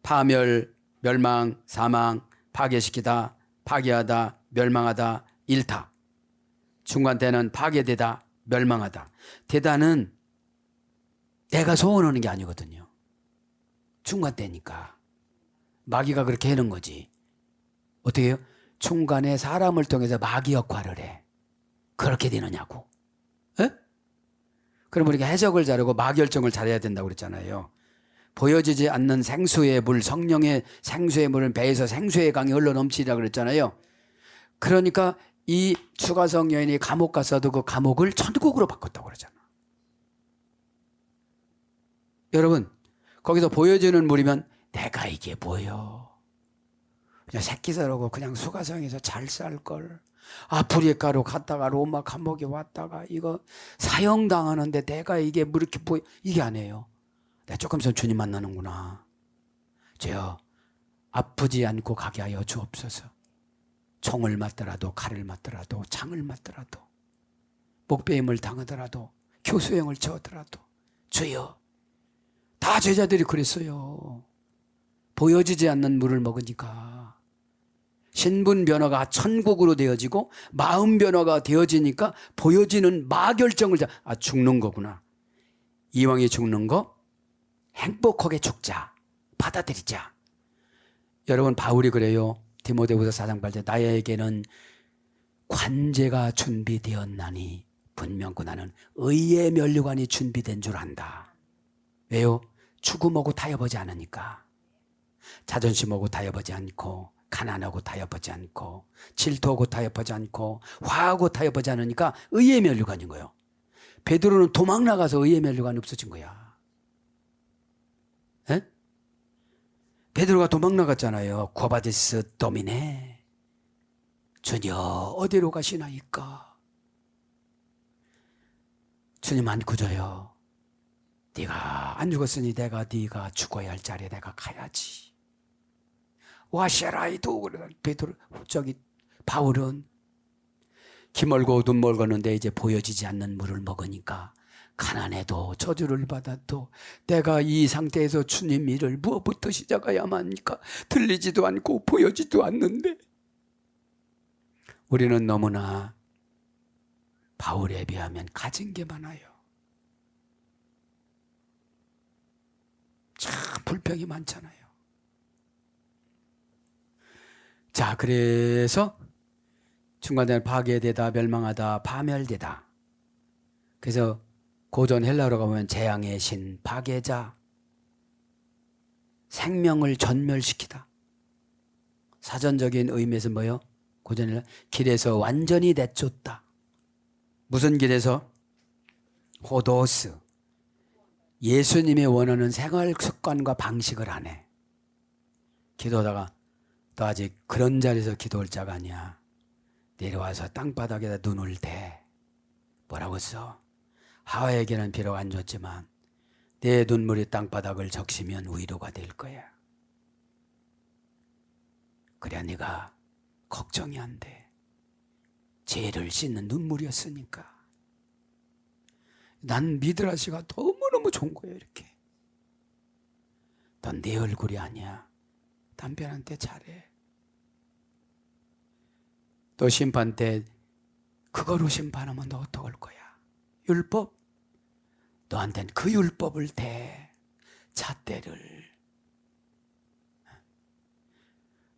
파멸, 멸망, 사망, 파괴시키다, 파괴하다, 멸망하다, 일타. 중간때는 파괴되다, 멸망하다. 대다는 내가 소원하는 게 아니거든요. 중간때니까. 마귀가 그렇게 해놓은 거지. 어떻게 해요? 중간에 사람을 통해서 마귀 역할을 해. 그렇게 되느냐고. 에? 그럼 우리가 해석을 잘하고 마결정을 잘해야 된다고 그랬잖아요. 보여지지 않는 생수의 물, 성령의 생수의 물은 배에서 생수의 강이 흘러 넘치리라 그랬잖아요. 그러니까 이 수가성 여인이 감옥 갔어도 그 감옥을 천국으로 바꿨다고 그러잖아. 여러분, 거기서 보여지는 물이면 내가 이게 뭐여? 그냥 새끼들하고 그냥 수가성에서 잘 살걸. 아프리카로 갔다가 로마 감옥에 왔다가 이거 사형당하는데 내가 이게 뭐 이렇게 보여? 이게 아니에요. 내가 조금 있으면 주님 만나는구나. 주여 아프지 않고 가게 하여 주옵소서. 총을 맞더라도 칼을 맞더라도 창을 맞더라도 목베임을 당하더라도 교수형을 쳐더라도 주여. 다 제자들이 그랬어요. 보여지지 않는 물을 먹으니까 신분 변화가 천국으로 되어지고 마음 변화가 되어지니까 보여지는 마결정을 죽는 거구나. 이왕이 죽는 거 행복하게 죽자. 받아들이자. 여러분 바울이 그래요. 디모데후서 4장 8절 나에게는 관제가 준비되었나니 분명코 나는 의의 면류관이 준비된 줄 안다. 왜요? 죽음하고 타협하지 않으니까. 자존심하고 타협하지 않고 가난하고 타협하지 않고 질투하고 타협하지 않고 화하고 타협하지 않으니까 의의 면류관인 거예요. 베드로는 도망 나가서 의의 면류관이 없어진 거야. 에? 베드로가 도망 나갔잖아요. 쿠아바디스 도미네. 주여 어디로 가시나이까? 주님 안 구져요. 네가 안 죽었으니 네가 죽어야 할 자리에 내가 가야지. 와시라이도 그래. 베드로 저기 바울은 기 멀고 눈 멀었는데 이제 보여지지 않는 물을 먹으니까 가난해도 저주를 받아도 내가 이 상태에서 주님 일을 무엇부터 시작해야만 합니까? 들리지도 않고 보여지도 않는데 우리는 너무나 바울에 비하면 가진 게 많아요. 참 불평이 많잖아요. 자, 그래서 중간에 파괴되다, 멸망하다, 파멸되다. 그래서 고전 헬라어로 가보면 재앙의 신, 파괴자, 생명을 전멸시키다. 사전적인 의미에서 뭐요? 고전 헬라 길에서 완전히 내쫓다. 무슨 길에서? 호도스. 예수님이 원하는 생활 습관과 방식을 안 해. 기도하다가 너 아직 그런 자리에서 기도할 자가 아니야. 내려와서 땅바닥에다 눈을 대. 뭐라고 써? 하와에게는 비록 안 줬지만 내 눈물이 땅바닥을 적시면 위로가 될 거야. 그래야 네가 걱정이 안 돼. 죄를 씻는 눈물이었으니까. 난 미드라시가 너무너무 좋은 거예요. 이렇게. 넌 내 얼굴이 아니야. 남편한테 잘해. 또 심판 때 그거로 심판하면 너 어떡할 거야? 율법? 너한텐 그 율법을 대. 잣대를.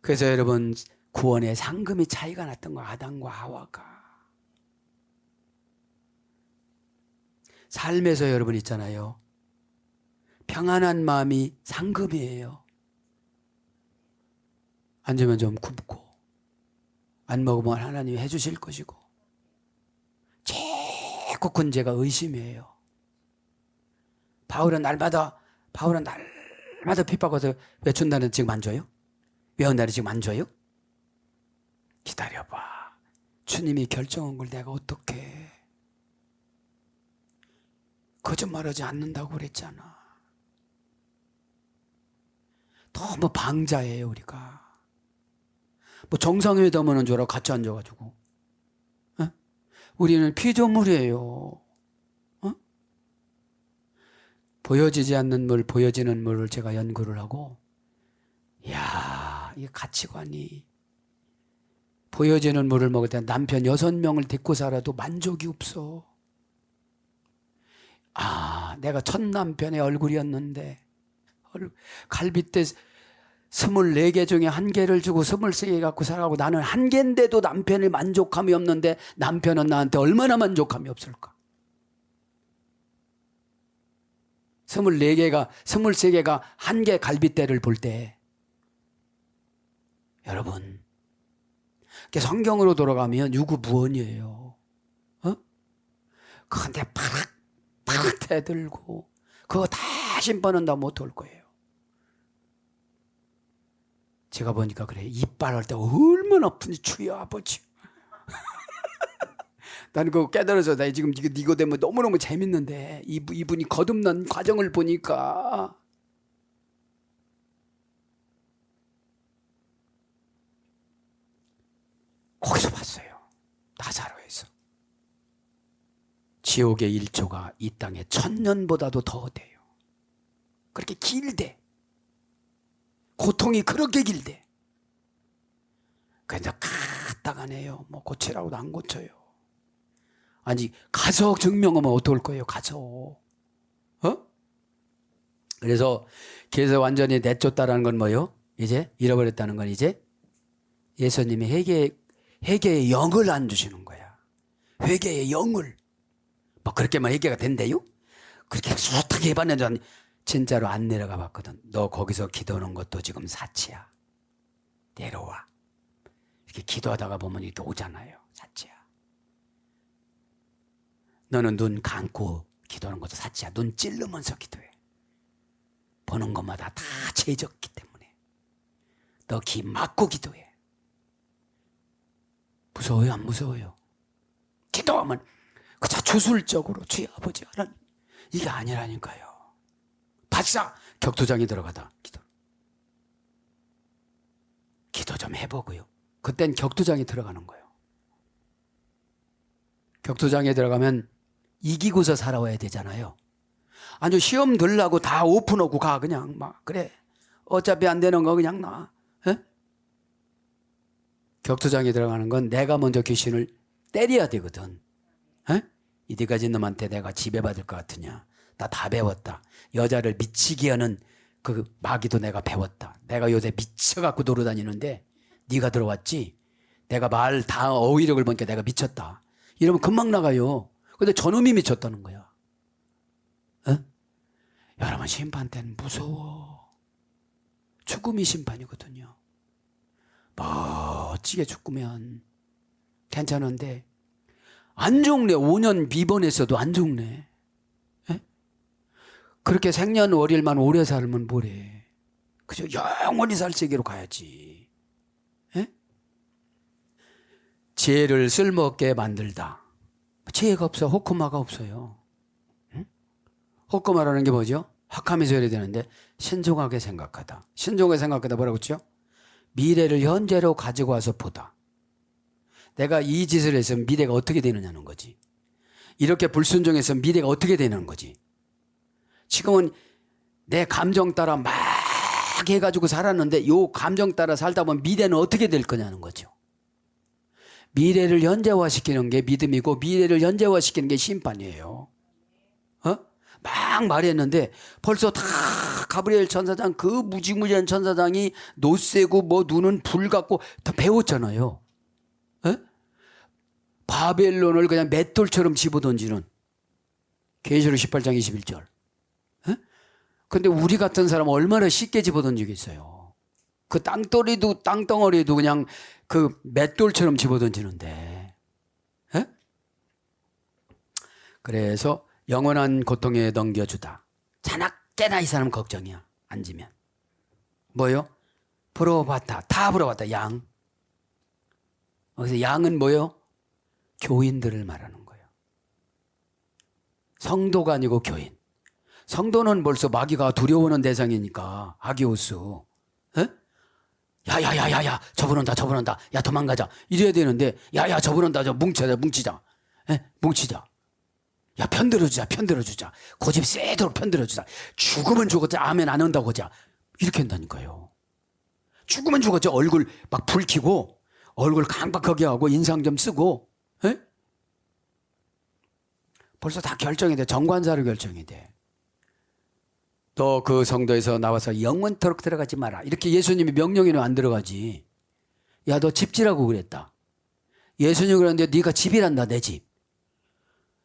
그래서 여러분 구원의 상금이 차이가 났던 거 아담과 하와가. 삶에서 여러분 있잖아요. 평안한 마음이 상금이에요. 안 주면 좀 굶고 안 먹으면 하나님이 해주실 것이고 제일 큰 죄가 의심이에요. 바울은 날마다 핍박해서 외춘다는 지금 안 줘요? 외운다는 지금 안 줘요? 기다려봐. 주님이 결정한 걸 내가 어떻게 거짓말하지 않는다고 그랬잖아. 너무 방자예요 우리가. 뭐 정상회담하는 줄 알아 같이 앉아가지고. 어? 우리는 피조물이에요. 어? 보여지지 않는 물, 보여지는 물을 제가 연구를 하고, 이야, 이 가치관이 보여지는 물을 먹을 때 남편 6명을 데리고 살아도 만족이 없어. 아, 내가 첫 남편의 얼굴이었는데 갈빗대 24개 중에 1개를 주고 23개 갖고 살아가고 나는 1개인데도 남편의 만족감이 없는데 남편은 나한테 얼마나 만족감이 없을까? 23개가 1개 갈빗대를 볼 때 여러분 성경으로 돌아가면 유구무원이에요. 어? 근데 파락 대들고 그거 다 심판한다 못 올 거예요. 제가 보니까 그래. 이빨 할 때 얼마나 아픈지 주여 아버지. 나는 그거 깨달아서 나 지금 이거 되면 너무너무 재밌는데 이분이 거듭난 과정을 보니까 거기서 봤어요. 나사로에서. 지옥의 1초가 이 땅의 1000년보다도 더 돼요. 그렇게 길대. 고통이 그렇게 길대. 그래서 갔다가 내요. 뭐 고치라고도 안 고쳐요. 아니 가서 증명하면 어떨 거예요. 가서. 어? 그래서 완전히 내쫓다라는 건 뭐예요? 이제 잃어버렸다는 건 이제 예수님이 회개의 영을 안 주시는 거야. 회개의 영을. 뭐 그렇게만 회개가 된대요? 그렇게 숱하게 해봤는데 진짜로 안 내려가 봤거든. 너 거기서 기도하는 것도 지금 사치야. 내려와. 이렇게 기도하다가 보면 이렇게 오잖아요. 사치야. 너는 눈 감고 기도하는 것도 사치야. 눈 찔르면서 기도해. 보는 것마다 다 죄졌기 때문에. 너 귀 막고 기도해. 무서워요, 안 무서워요? 기도하면 그저 주술적으로 주여 아버지 하나님, 이게 아니라니까요. 바싹 격투장에 들어가다 기도 좀 해보고요. 그땐 격투장에 들어가는 거예요. 격투장에 들어가면 이기고서 살아와야 되잖아요. 아주 시험 들라고 다 오픈하고 가. 그냥 막 그래, 어차피 안 되는 거 그냥 나. 에? 격투장에 들어가는 건 내가 먼저 귀신을 때려야 되거든. 에? 이때까지 놈한테 내가 지배받을 것 같으냐. 나 다 배웠다. 여자를 미치게 하는 그 마귀도 내가 배웠다. 내가 요새 미쳐갖고 돌아다니는데 네가 들어왔지. 내가 말 다 어휘력을 보니까 내가 미쳤다. 이러면 금방 나가요. 근데 저놈이 미쳤다는 거야. 에? 여러분, 심판 때는 무서워. 죽음이 심판이거든요. 멋지게 죽으면 괜찮은데 안 죽네. 5년 입원했어도 안 죽네. 에? 그렇게 생년월일만 오래 살면 뭐래. 그저 영원히 살 세계로 가야지. 에? 지혜를 쓸모없게 만들다. 지혜가 없어. 호크마가 없어요. 응? 호크마라는 게 뭐죠? 학하면서 해야 되는데 신중하게 생각하다. 신중하게 생각하다 뭐라고 했죠? 미래를 현재로 가지고 와서 보다. 내가 이 짓을 했으면 미래가 어떻게 되느냐는 거지. 이렇게 불순종해서 미래가 어떻게 되는 거지. 지금은 내 감정 따라 막 해가지고 살았는데 요 감정 따라 살다 보면 미래는 어떻게 될 거냐는 거죠. 미래를 현재화시키는 게 믿음이고 미래를 현재화시키는 게 심판이에요. 막 말했는데 벌써 다 가브리엘 천사장, 그 무지무지한 천사장이 노쇠고 뭐 눈은 불 같고 다 배웠잖아요. 바벨론을 그냥 맷돌처럼 집어던지는 계시록 18장 21절. 근데 우리 같은 사람은 얼마나 쉽게 집어던지겠어요. 그 땅덩어리도 그냥 그 맷돌처럼 집어던지는데. 그래서 영원한 고통에 넘겨주다. 자나깨나 이 사람 걱정이야. 앉으면. 뭐요? 부러워봤다. 다 부러워봤다. 양. 그래서 양은 뭐요? 교인들을 말하는 거예요. 성도가 아니고 교인. 성도는 벌써 마귀가 두려워하는 대상이니까. 아기오스. 야야야야야, 저분 온다. 야, 도망가자. 이래야 되는데, 야야, 저분 온다. 뭉치자. 뭉치자. 야, 편들어주자. 고집 세도록 편들어주자. 죽으면 죽었자. 아멘 안 한다고 하자. 이렇게 한다니까요. 죽으면 죽었자. 얼굴 막 불 켜고, 얼굴 강박하게 하고, 인상 좀 쓰고, 벌써 다 결정이 돼. 정관사로 결정이 돼. 너 그 성도에서 나와서 영원토록 들어가지 마라. 이렇게 예수님이 명령에는 안 들어가지. 야, 너 집지라고 그랬다. 예수님이 그랬는데 네가 집이란다, 내 집.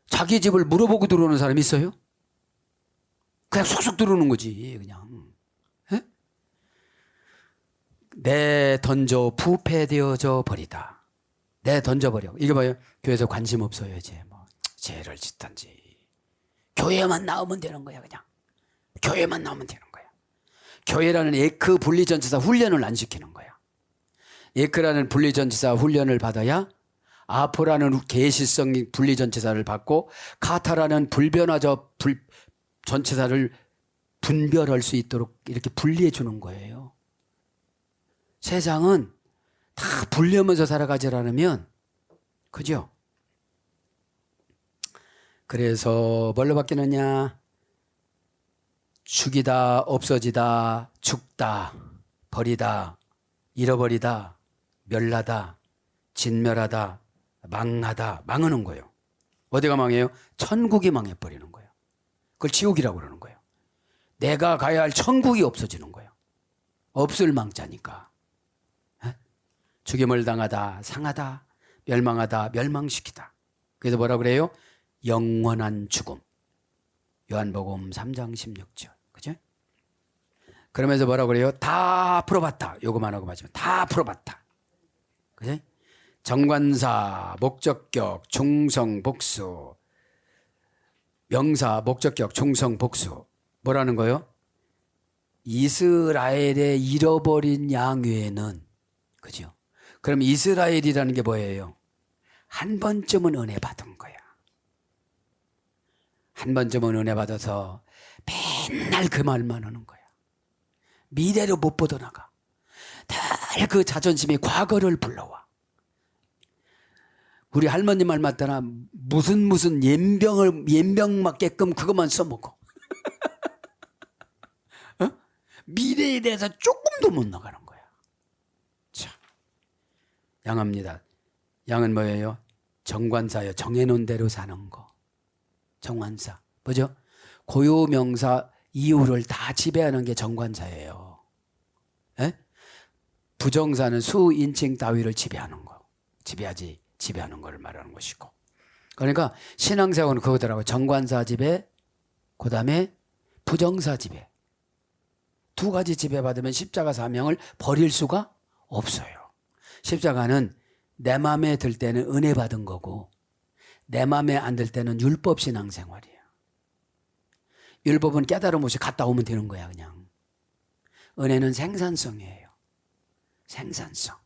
자기 집을 물어보고 들어오는 사람 있어요? 그냥 쏙쏙 들어오는 거지, 그냥. 내 던져 부패되어져 버리다. 내 던져버려. 이게 봐요. 교회에서 관심 없어요, 이제. 뭐 죄를 짓든지. 교회만 나오면 되는 거야, 그냥. 교회만 나오면 되는 거야. 교회라는 에크 분리전치사 훈련을 안 시키는 거야. 에크라는 분리전치사 훈련을 받아야 아포라는 계시성 분리전치사를 받고 카타라는 불변화적 전치사를 분별할 수 있도록 이렇게 분리해 주는 거예요. 세상은 다 분리하면서 살아가지 않으면, 그죠? 그래서 뭘로 바뀌느냐? 죽이다, 없어지다, 죽다, 버리다, 잃어버리다, 멸하다, 진멸하다, 망하다, 망하는 거예요. 어디가 망해요? 천국이 망해버리는 거예요. 그걸 지옥이라고 그러는 거예요. 내가 가야 할 천국이 없어지는 거예요. 없을 망자니까. 죽임을 당하다, 상하다, 멸망하다, 멸망시키다. 그래서 뭐라 그래요? 영원한 죽음. 요한복음 3장 16절. 그죠? 그러면서 뭐라 그래요? 다 풀어봤다. 요거만 하고 마지막 다 풀어봤다. 그죠? 정관사, 목적격, 충성, 복수. 명사, 목적격, 충성, 복수. 뭐라는 거요? 이스라엘의 잃어버린 양 외에는, 그죠? 그럼 이스라엘이라는 게 뭐예요? 한 번쯤은 은혜 받은 거야. 한 번쯤은 은혜 받아서 맨날 그 말만 하는 거야. 미래로 못 뻗어나가. 늘 그 자존심이 과거를 불러와. 우리 할머니 말 맞다나 무슨 연병 맞게끔 그것만 써먹어. 어? 미래에 대해서 조금도 못 나가는 거야. 참, 양합니다. 양은 뭐예요? 정관사요. 정해놓은 대로 사는 거. 정관사. 뭐죠? 고유명사 이유를 다 지배하는 게 정관사예요. 에? 부정사는 수, 인칭 따위를 지배하는 거. 지배하는 걸 말하는 것이고. 그러니까 신앙생활은 그거더라고요. 정관사 지배, 그 다음에 부정사 지배. 두 가지 지배받으면 십자가 사명을 버릴 수가 없어요. 십자가는 내 마음에 들 때는 은혜 받은 거고, 내 마음에 안 들 때는 율법 신앙생활이에요. 율법은 깨달음 없이 갔다 오면 되는 거야, 그냥. 은혜는 생산성이에요. 생산성.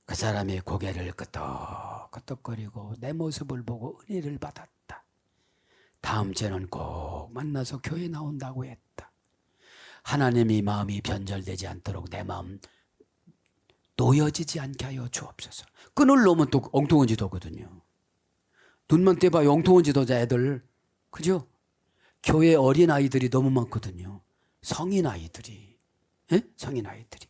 그 사람이 고개를 끄덕끄덕거리고 내 모습을 보고 은혜를 받았다. 다음 주에는 꼭 만나서 교회 나온다고 했다. 하나님이 마음이 변절되지 않도록 내 마음 놓여지지 않게 하여 주옵소서. 끈을 놓으면 또 엉뚱한 짓 하거든요. 눈만 떼봐요. 엉뚱한 짓 하자 애들. 그죠? 교회 어린아이들이 너무 많거든요. 성인아이들이. 예? 성인아이들이.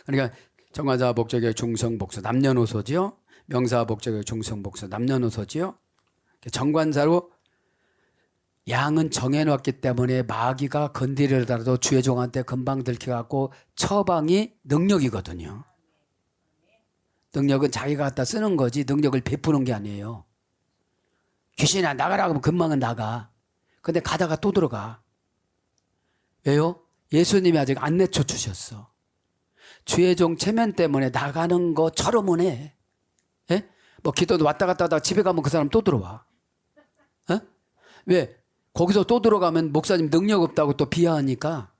그러니까 정관사 목적의 중성 복수 남녀노소지요. 명사 목적의 중성 복수 남녀노소지요. 정관사로 양은 정해놓았기 때문에 마귀가 건드리더라도 주의 종한테 금방 들켜갖고 처방이 능력이거든요. 능력은 자기가 갖다 쓰는 거지 능력을 베푸는 게 아니에요. 귀신아 나가라 하면 금방은 나가. 근데 가다가 또 들어가. 왜요? 예수님이 아직 안 내쫓으셨어. 주의 종 체면 때문에 나가는 것처럼은 해. 예? 뭐 기도도 왔다 갔다 하다가 집에 가면 그 사람 또 들어와. 어? 왜? 거기서 또 들어가면 목사님 능력 없다고 또 비하하니까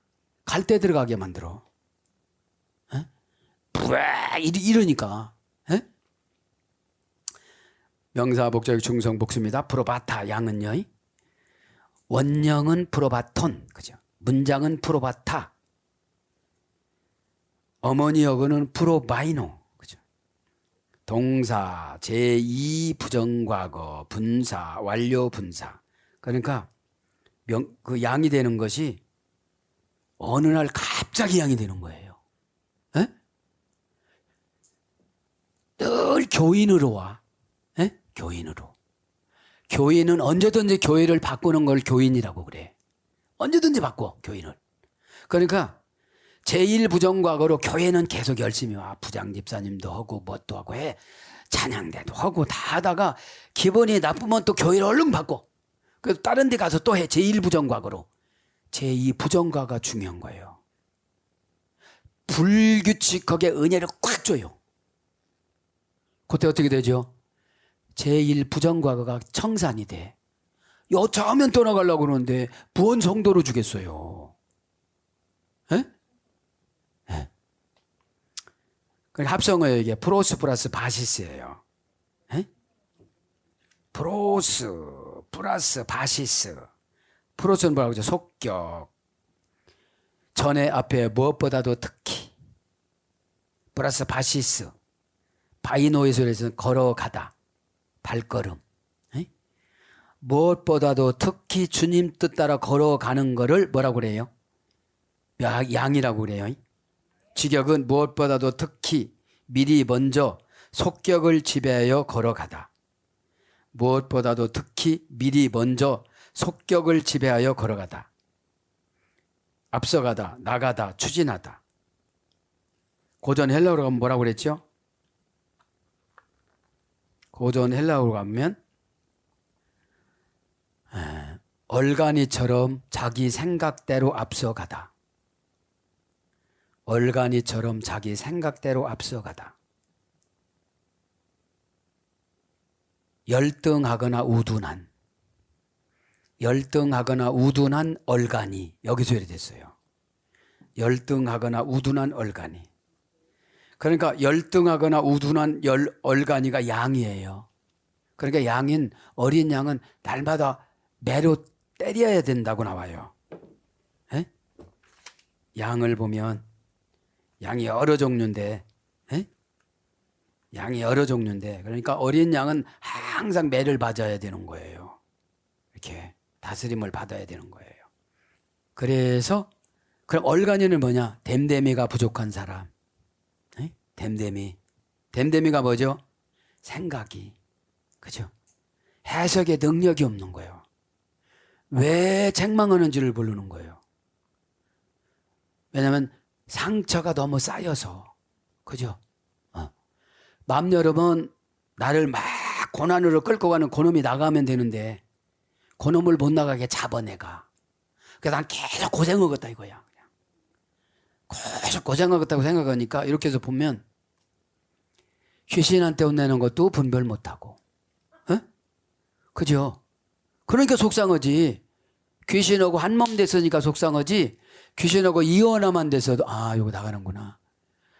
갈 때 들어가게 만들어. 예? 부라 이러니까. 예? 명사 목적의 중성 복수입니다. 프로바타 양은요. 원형은 프로바톤. 그죠? 문장은 프로바타. 어머니 여거는 프로바이노. 그죠? 동사, 제2 부정과거, 분사, 완료 분사. 그러니까 그 양이 되는 것이 어느 날 갑자기 양이 되는 거예요. 에? 늘 교인으로 와. 에? 교인으로. 교인은 언제든지 교회를 바꾸는 걸 교인이라고 그래. 언제든지 바꿔 교인을. 그러니까 제1부정과거로 교회는 계속 열심히 와. 부장 집사님도 하고 뭣도 하고 해. 찬양대도 하고 다 하다가 기분이 나쁘면 또 교회를 얼른 바꿔. 그래서 다른 데 가서 또 해. 제1부정과거로. 제2부정과가 중요한 거예요. 불규칙하게 은혜를 꽉 줘요. 그때 어떻게 되죠? 제1부정과거가 청산이 돼. 여차하면 떠나가려고 그러는데 부원 성도로 주겠어요. 에? 에. 합성어에 이게 프로스 플러스 바시스예요. 에? 프로스 플러스 바시스. 프로스는 뭐라고 하죠? 속격. 전에 앞에 무엇보다도 특히. 플러스 바시스. 바이노에서 걸어가다. 발걸음. 에? 무엇보다도 특히 주님 뜻 따라 걸어가는 거를 뭐라고 그래요? 양이라고 그래요. 직역은 무엇보다도 특히 미리 먼저 속격을 지배하여 걸어가다. 무엇보다도 특히 미리 먼저 속격을 지배하여 걸어가다. 앞서가다, 나가다, 추진하다. 고전 헬라어로 가면 뭐라고 그랬죠? 고전 헬라어로 가면 얼간이처럼 자기 생각대로 앞서가다. 얼간이처럼 자기 생각대로 앞서가다. 열등하거나 우둔한. 열등하거나 우둔한 얼간이 여기서 이렇게 됐어요. 열등하거나 우둔한 얼간이. 그러니까 열등하거나 우둔한 얼간이가 양이에요. 그러니까 양인 어린 양은 날마다 매로 때려야 된다고 나와요. 에? 양을 보면 양이 여러 종류인데, 에? 양이 여러 종류인데, 그러니까 어린 양은 항상 매를 맞아야 되는 거예요. 이렇게 다스림을 받아야 되는 거예요. 그래서 그럼 얼간이는 뭐냐? 댐댐이가 부족한 사람. 에? 댐댐이가 뭐죠? 생각이, 그죠? 해석의 능력이 없는 거예요. 왜 책망하는지를 모르는 거예요. 왜냐하면 상처가 너무 쌓여서, 그죠? 마음 여러분, 나를 막 고난으로 끌고 가는 그놈이 나가면 되는데 그놈을 못 나가게 잡아 내가. 그래서 난 계속 고생하겠다 이거야. 계속 고생하겠다고 생각하니까 이렇게 해서 보면 귀신한테 혼내는 것도 분별 못하고, 에? 그죠? 그러니까 속상하지. 귀신하고 한 몸 됐으니까 속상하지. 귀신하고 이혼하면 돼서도 아 이거 나가는구나.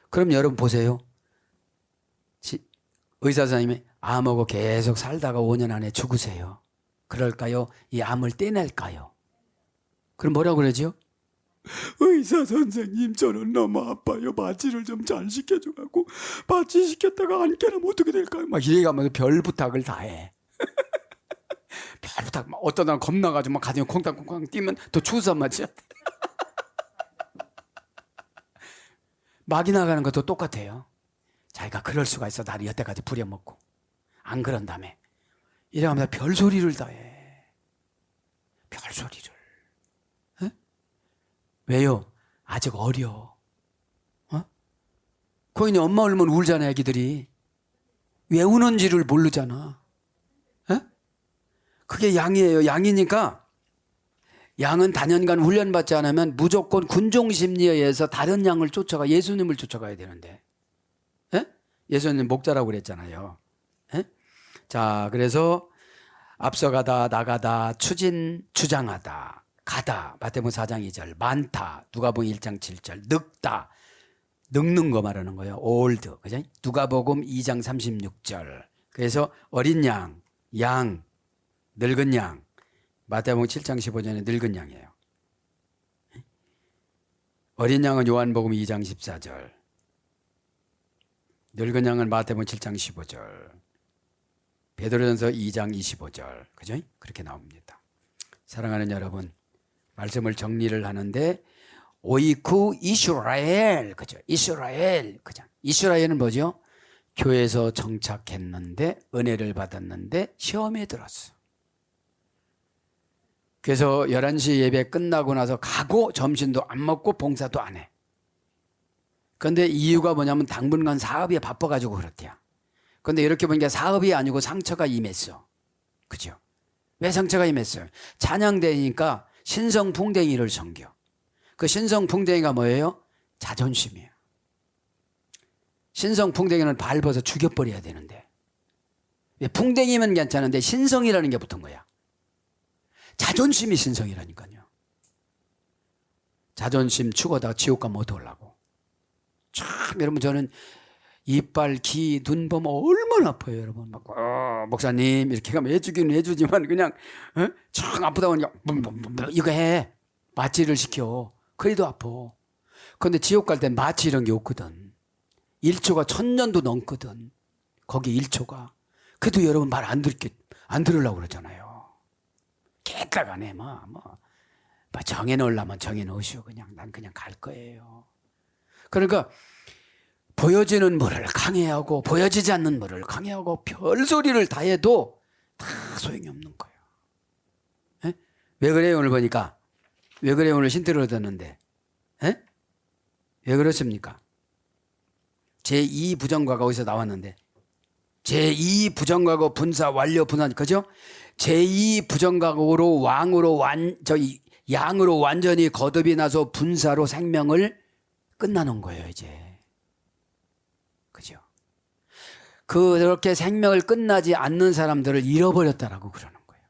그럼 여러분 보세요. 의사 선생님이 암하고 계속 살다가 5년 안에 죽으세요. 그럴까요? 이 암을 떼낼까요? 그럼 뭐라고 그러죠? 의사 선생님 저는 너무 아파요. 마취를 좀 잘 시켜줘갖고 마취 시켰다가 안 깨면 어떻게 될까요? 막 이래가면서 별 부탁을 다 해. 별 부탁. 막 어떤 날은 겁나가지고 막 가슴이 콩닥콩닥 뛰면 또 주사 맞지. 막이 나가는 것도 똑같아요. 자기가 그럴 수가 있어. 나를 여태까지 부려먹고 안 그런다며. 이래가면서 별소리를 다 해. 별소리를. 에? 왜요? 아직 어려. 거인이 엄마 울면 울잖아. 애기들이. 왜 우는지를 모르잖아. 에? 그게 양이에요. 양이니까 양은 단연간 훈련받지 않으면 무조건 군종심리에 의해서 다른 양을 쫓아가 예수님을 쫓아가야 되는데. 에? 예수님 목자라고 그랬잖아요. 에? 자, 그래서 앞서가다, 나가다, 추진, 주장하다, 가다, 마태복음 4장 2절, 많다, 누가복음 1장 7절, 늙다, 늙는 거 말하는 거예요. old, 그죠? 누가복음 2장 36절. 그래서 어린 양, 양, 늙은 양, 마태복음 7장 15절에 늙은 양이에요. 어린 양은 요한복음 2장 14절, 늙은 양은 마태복음 7장 15절, 베드로전서 2장 25절, 그죠? 그렇게 나옵니다. 사랑하는 여러분, 말씀을 정리를 하는데 오이쿠 이스라엘, 그죠? 이스라엘, 그죠? 이스라엘은 뭐죠? 교회에서 정착했는데 은혜를 받았는데 시험에 들었어. 그래서 11시 예배 끝나고 나서 가고 점심도 안 먹고 봉사도 안 해. 그런데 이유가 뭐냐면 당분간 사업이 바빠가지고 그렇대요. 그런데 이렇게 보니까 사업이 아니고 상처가 임했어. 그죠? 왜 상처가 임했어요? 찬양대니까 신성풍뎅이를 섬겨. 그 신성풍뎅이가 뭐예요? 자존심이에요. 신성풍뎅이는 밟아서 죽여버려야 되는데 풍뎅이면 괜찮은데 신성이라는 게 붙은 거야. 자존심이 신성이라니까요. 자존심 죽어다가 지옥 가면 어떡하려고. 참 여러분 저는 이빨, 귀, 눈 보면 얼마나 아파요 여러분. 막 목사님 이렇게 가면 해주기는 해주지만 그냥 참 아프다고 그냥 이거 해. 마취를 시켜. 그래도 아파. 그런데 지옥 갈 땐 마취 이런 게 없거든. 1초가 1000년도 넘거든. 거기 1초가. 그래도 여러분 말 안 들으려고 그러잖아요. 깨끗하네 뭐 정해놓으려면 정해놓으시오. 그냥 난 그냥 갈 거예요. 그러니까 보여지는 물을 강해하고 보여지지 않는 물을 강해하고 별소리를 다 해도 다 소용이 없는 거예요. 에? 왜 그래요? 오늘 보니까 왜 그래요? 오늘 신태를 얻었는데 에? 왜 그렇습니까? 제2부정과가 어디서 나왔는데 제2부정과고 분사 완료 분한 그죠? 제2부정과고로 양으로 완전히 거듭이 나서 분사로 생명을 끝나는 거예요 이제. 그죠? 그렇게 생명을 끝나지 않는 사람들을 잃어버렸다라고 그러는 거예요.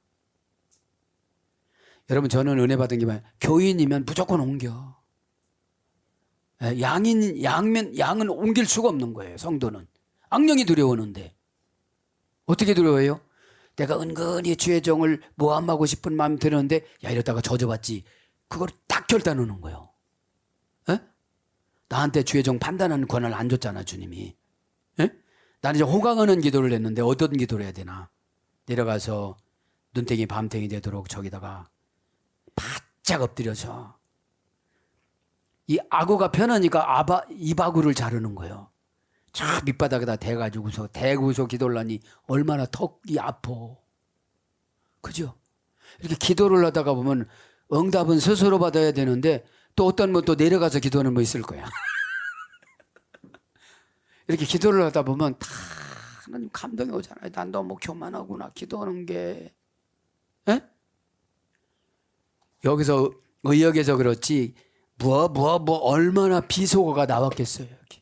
여러분 저는 은혜 받은 게 뭐예요? 교인이면 무조건 옮겨. 예, 양은 옮길 수가 없는 거예요. 성도는. 악령이 두려워하는데 어떻게 두려워해요? 내가 은근히 주의 종을 모함하고 싶은 마음이 드는데 야 이러다가 저주받지. 그걸 딱 결단하는 거예요. 예? 나한테 주의 종 판단하는 권한을 안 줬잖아 주님이. 예? 나는 이제 호강하는 기도를 했는데 어떤 기도를 해야 되나. 내려가서 눈탱이 밤탱이 되도록 저기다가 바짝 엎드려서 이 악어가 편하니까 이바구를 자르는 거예요. 저 밑바닥에다 대가지고서 대고서 기도를 하니 얼마나 턱이 아파. 그죠? 이렇게 기도를 하다가 보면 응답은 스스로 받아야 되는데 또 어떤 분 또 내려가서 기도하는 분 있을 거야. 이렇게 기도를 하다 보면 다 하나님 감동이 오잖아요. 난 너무 교만하구나 기도하는 게. 에? 여기서 의역에서 그렇지 뭐 얼마나 비속어가 나왔겠어요. 여기.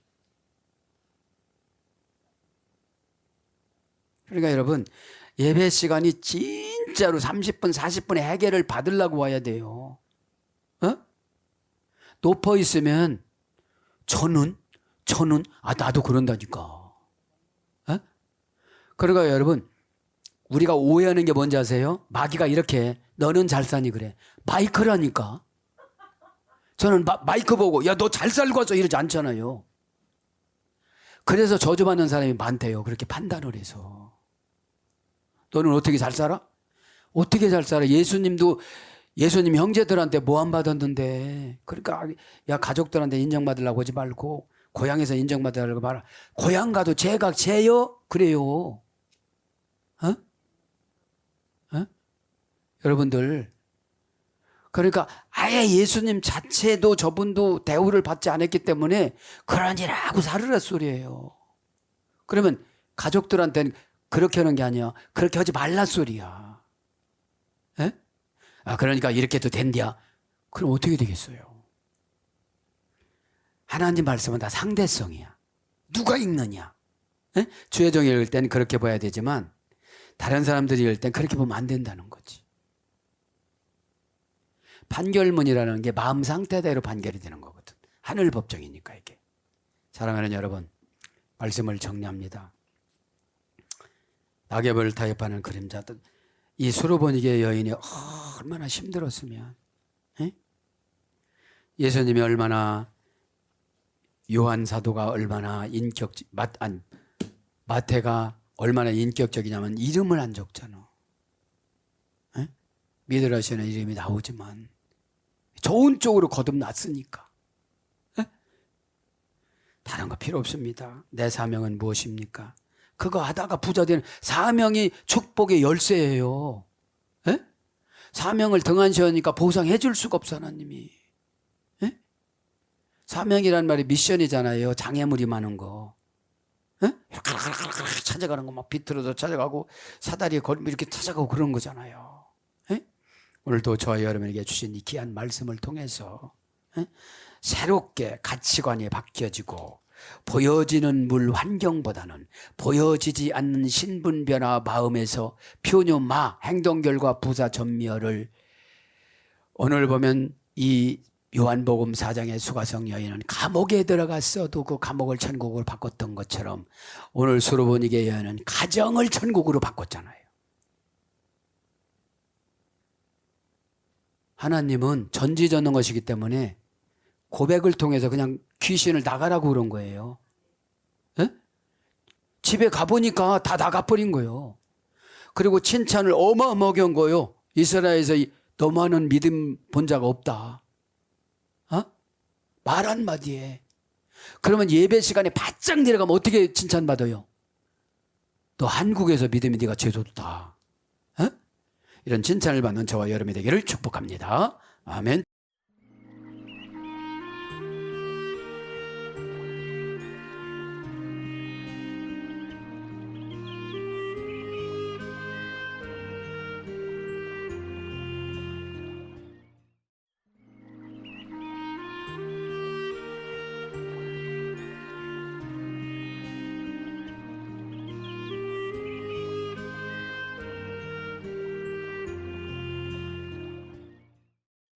그러니까 여러분 예배 시간이 진짜로 30분 40분의 해결을 받으려고 와야 돼요. 어? 높아 있으면 저는 나도 그런다니까. 어? 그러니까 여러분 우리가 오해하는 게 뭔지 아세요? 마귀가 이렇게 너는 잘 사니 그래. 마이크라니까. 저는 마이크 보고 야 너 잘 살고 왔어 이러지 않잖아요. 그래서 저주받는 사람이 많대요. 그렇게 판단을 해서. 너는 어떻게 잘 살아? 어떻게 잘 살아? 예수님 형제들한테 모함 받았는데 그러니까 야 가족들한테 인정받으려고 하지 말고 고향에서 인정받으려고 말아. 고향 가도 제각 제요? 그래요. 어? 어? 여러분들 그러니까 아예 예수님 자체도 저분도 대우를 받지 않았기 때문에 그러니라고 살으라 소리예요. 그러면 가족들한테는 그렇게 하는 게 아니야. 그렇게 하지 말라 소리야. 에? 아 그러니까 이렇게 해도 된디야. 그럼 어떻게 되겠어요? 하나님 말씀은 다 상대성이야. 누가 읽느냐. 에? 주의 종이 읽을 때는 그렇게 봐야 되지만 다른 사람들이 읽을 땐 그렇게 보면 안 된다는 거지. 판결문이라는 게 마음 상태대로 판결이 되는 거거든. 하늘 법정이니까 이게. 사랑하는 여러분, 말씀을 정리합니다. 낙엽을 타협하는 그림자들. 이 수로보니게 여인이 얼마나 힘들었으면. 에? 예수님이 얼마나 요한 사도가 얼마나 마태가 얼마나 인격적이냐면 이름을 안 적잖아. 에? 미드라시는 이름이 나오지만 좋은 쪽으로 거듭났으니까. 에? 다른 거 필요 없습니다. 내 사명은 무엇입니까? 그거 하다가 부자 되는 사명이 축복의 열쇠예요. 에? 사명을 등한시하니까 보상해 줄 수가 없어 하나님이. 에? 사명이란 말이 미션이잖아요. 장애물이 많은 거. 에? 찾아가는 거 막 비틀어서 찾아가고 사다리에 걸면 이렇게 찾아가고 그런 거잖아요. 에? 오늘도 저와 여러분에게 주신 이 귀한 말씀을 통해서 에? 새롭게 가치관이 바뀌어지고 보여지는 물 환경보다는 보여지지 않는 신분 변화 마음에서 표뇨마 행동 결과 부사 전멸을 오늘 보면 이 요한복음 4장의 수가성 여인은 감옥에 들어갔어도 그 감옥을 천국으로 바꿨던 것처럼 오늘 수로보니게 여인은 가정을 천국으로 바꿨잖아요. 하나님은 전지전능 것이기 때문에 고백을 통해서 그냥 귀신을 나가라고 그런 거예요. 에? 집에 가보니까 다 나가버린 거예요. 그리고 칭찬을 어마어마하게 한 거예요. 이스라엘에서 너 많은 믿음 본 자가 없다. 어? 말 한마디에. 그러면 예배 시간에 바짝 내려가면 어떻게 칭찬받아요? 너 한국에서 믿음이 네가 제일 좋다. 어? 이런 칭찬을 받는 저와 여러분이 되기를 축복합니다. 아멘.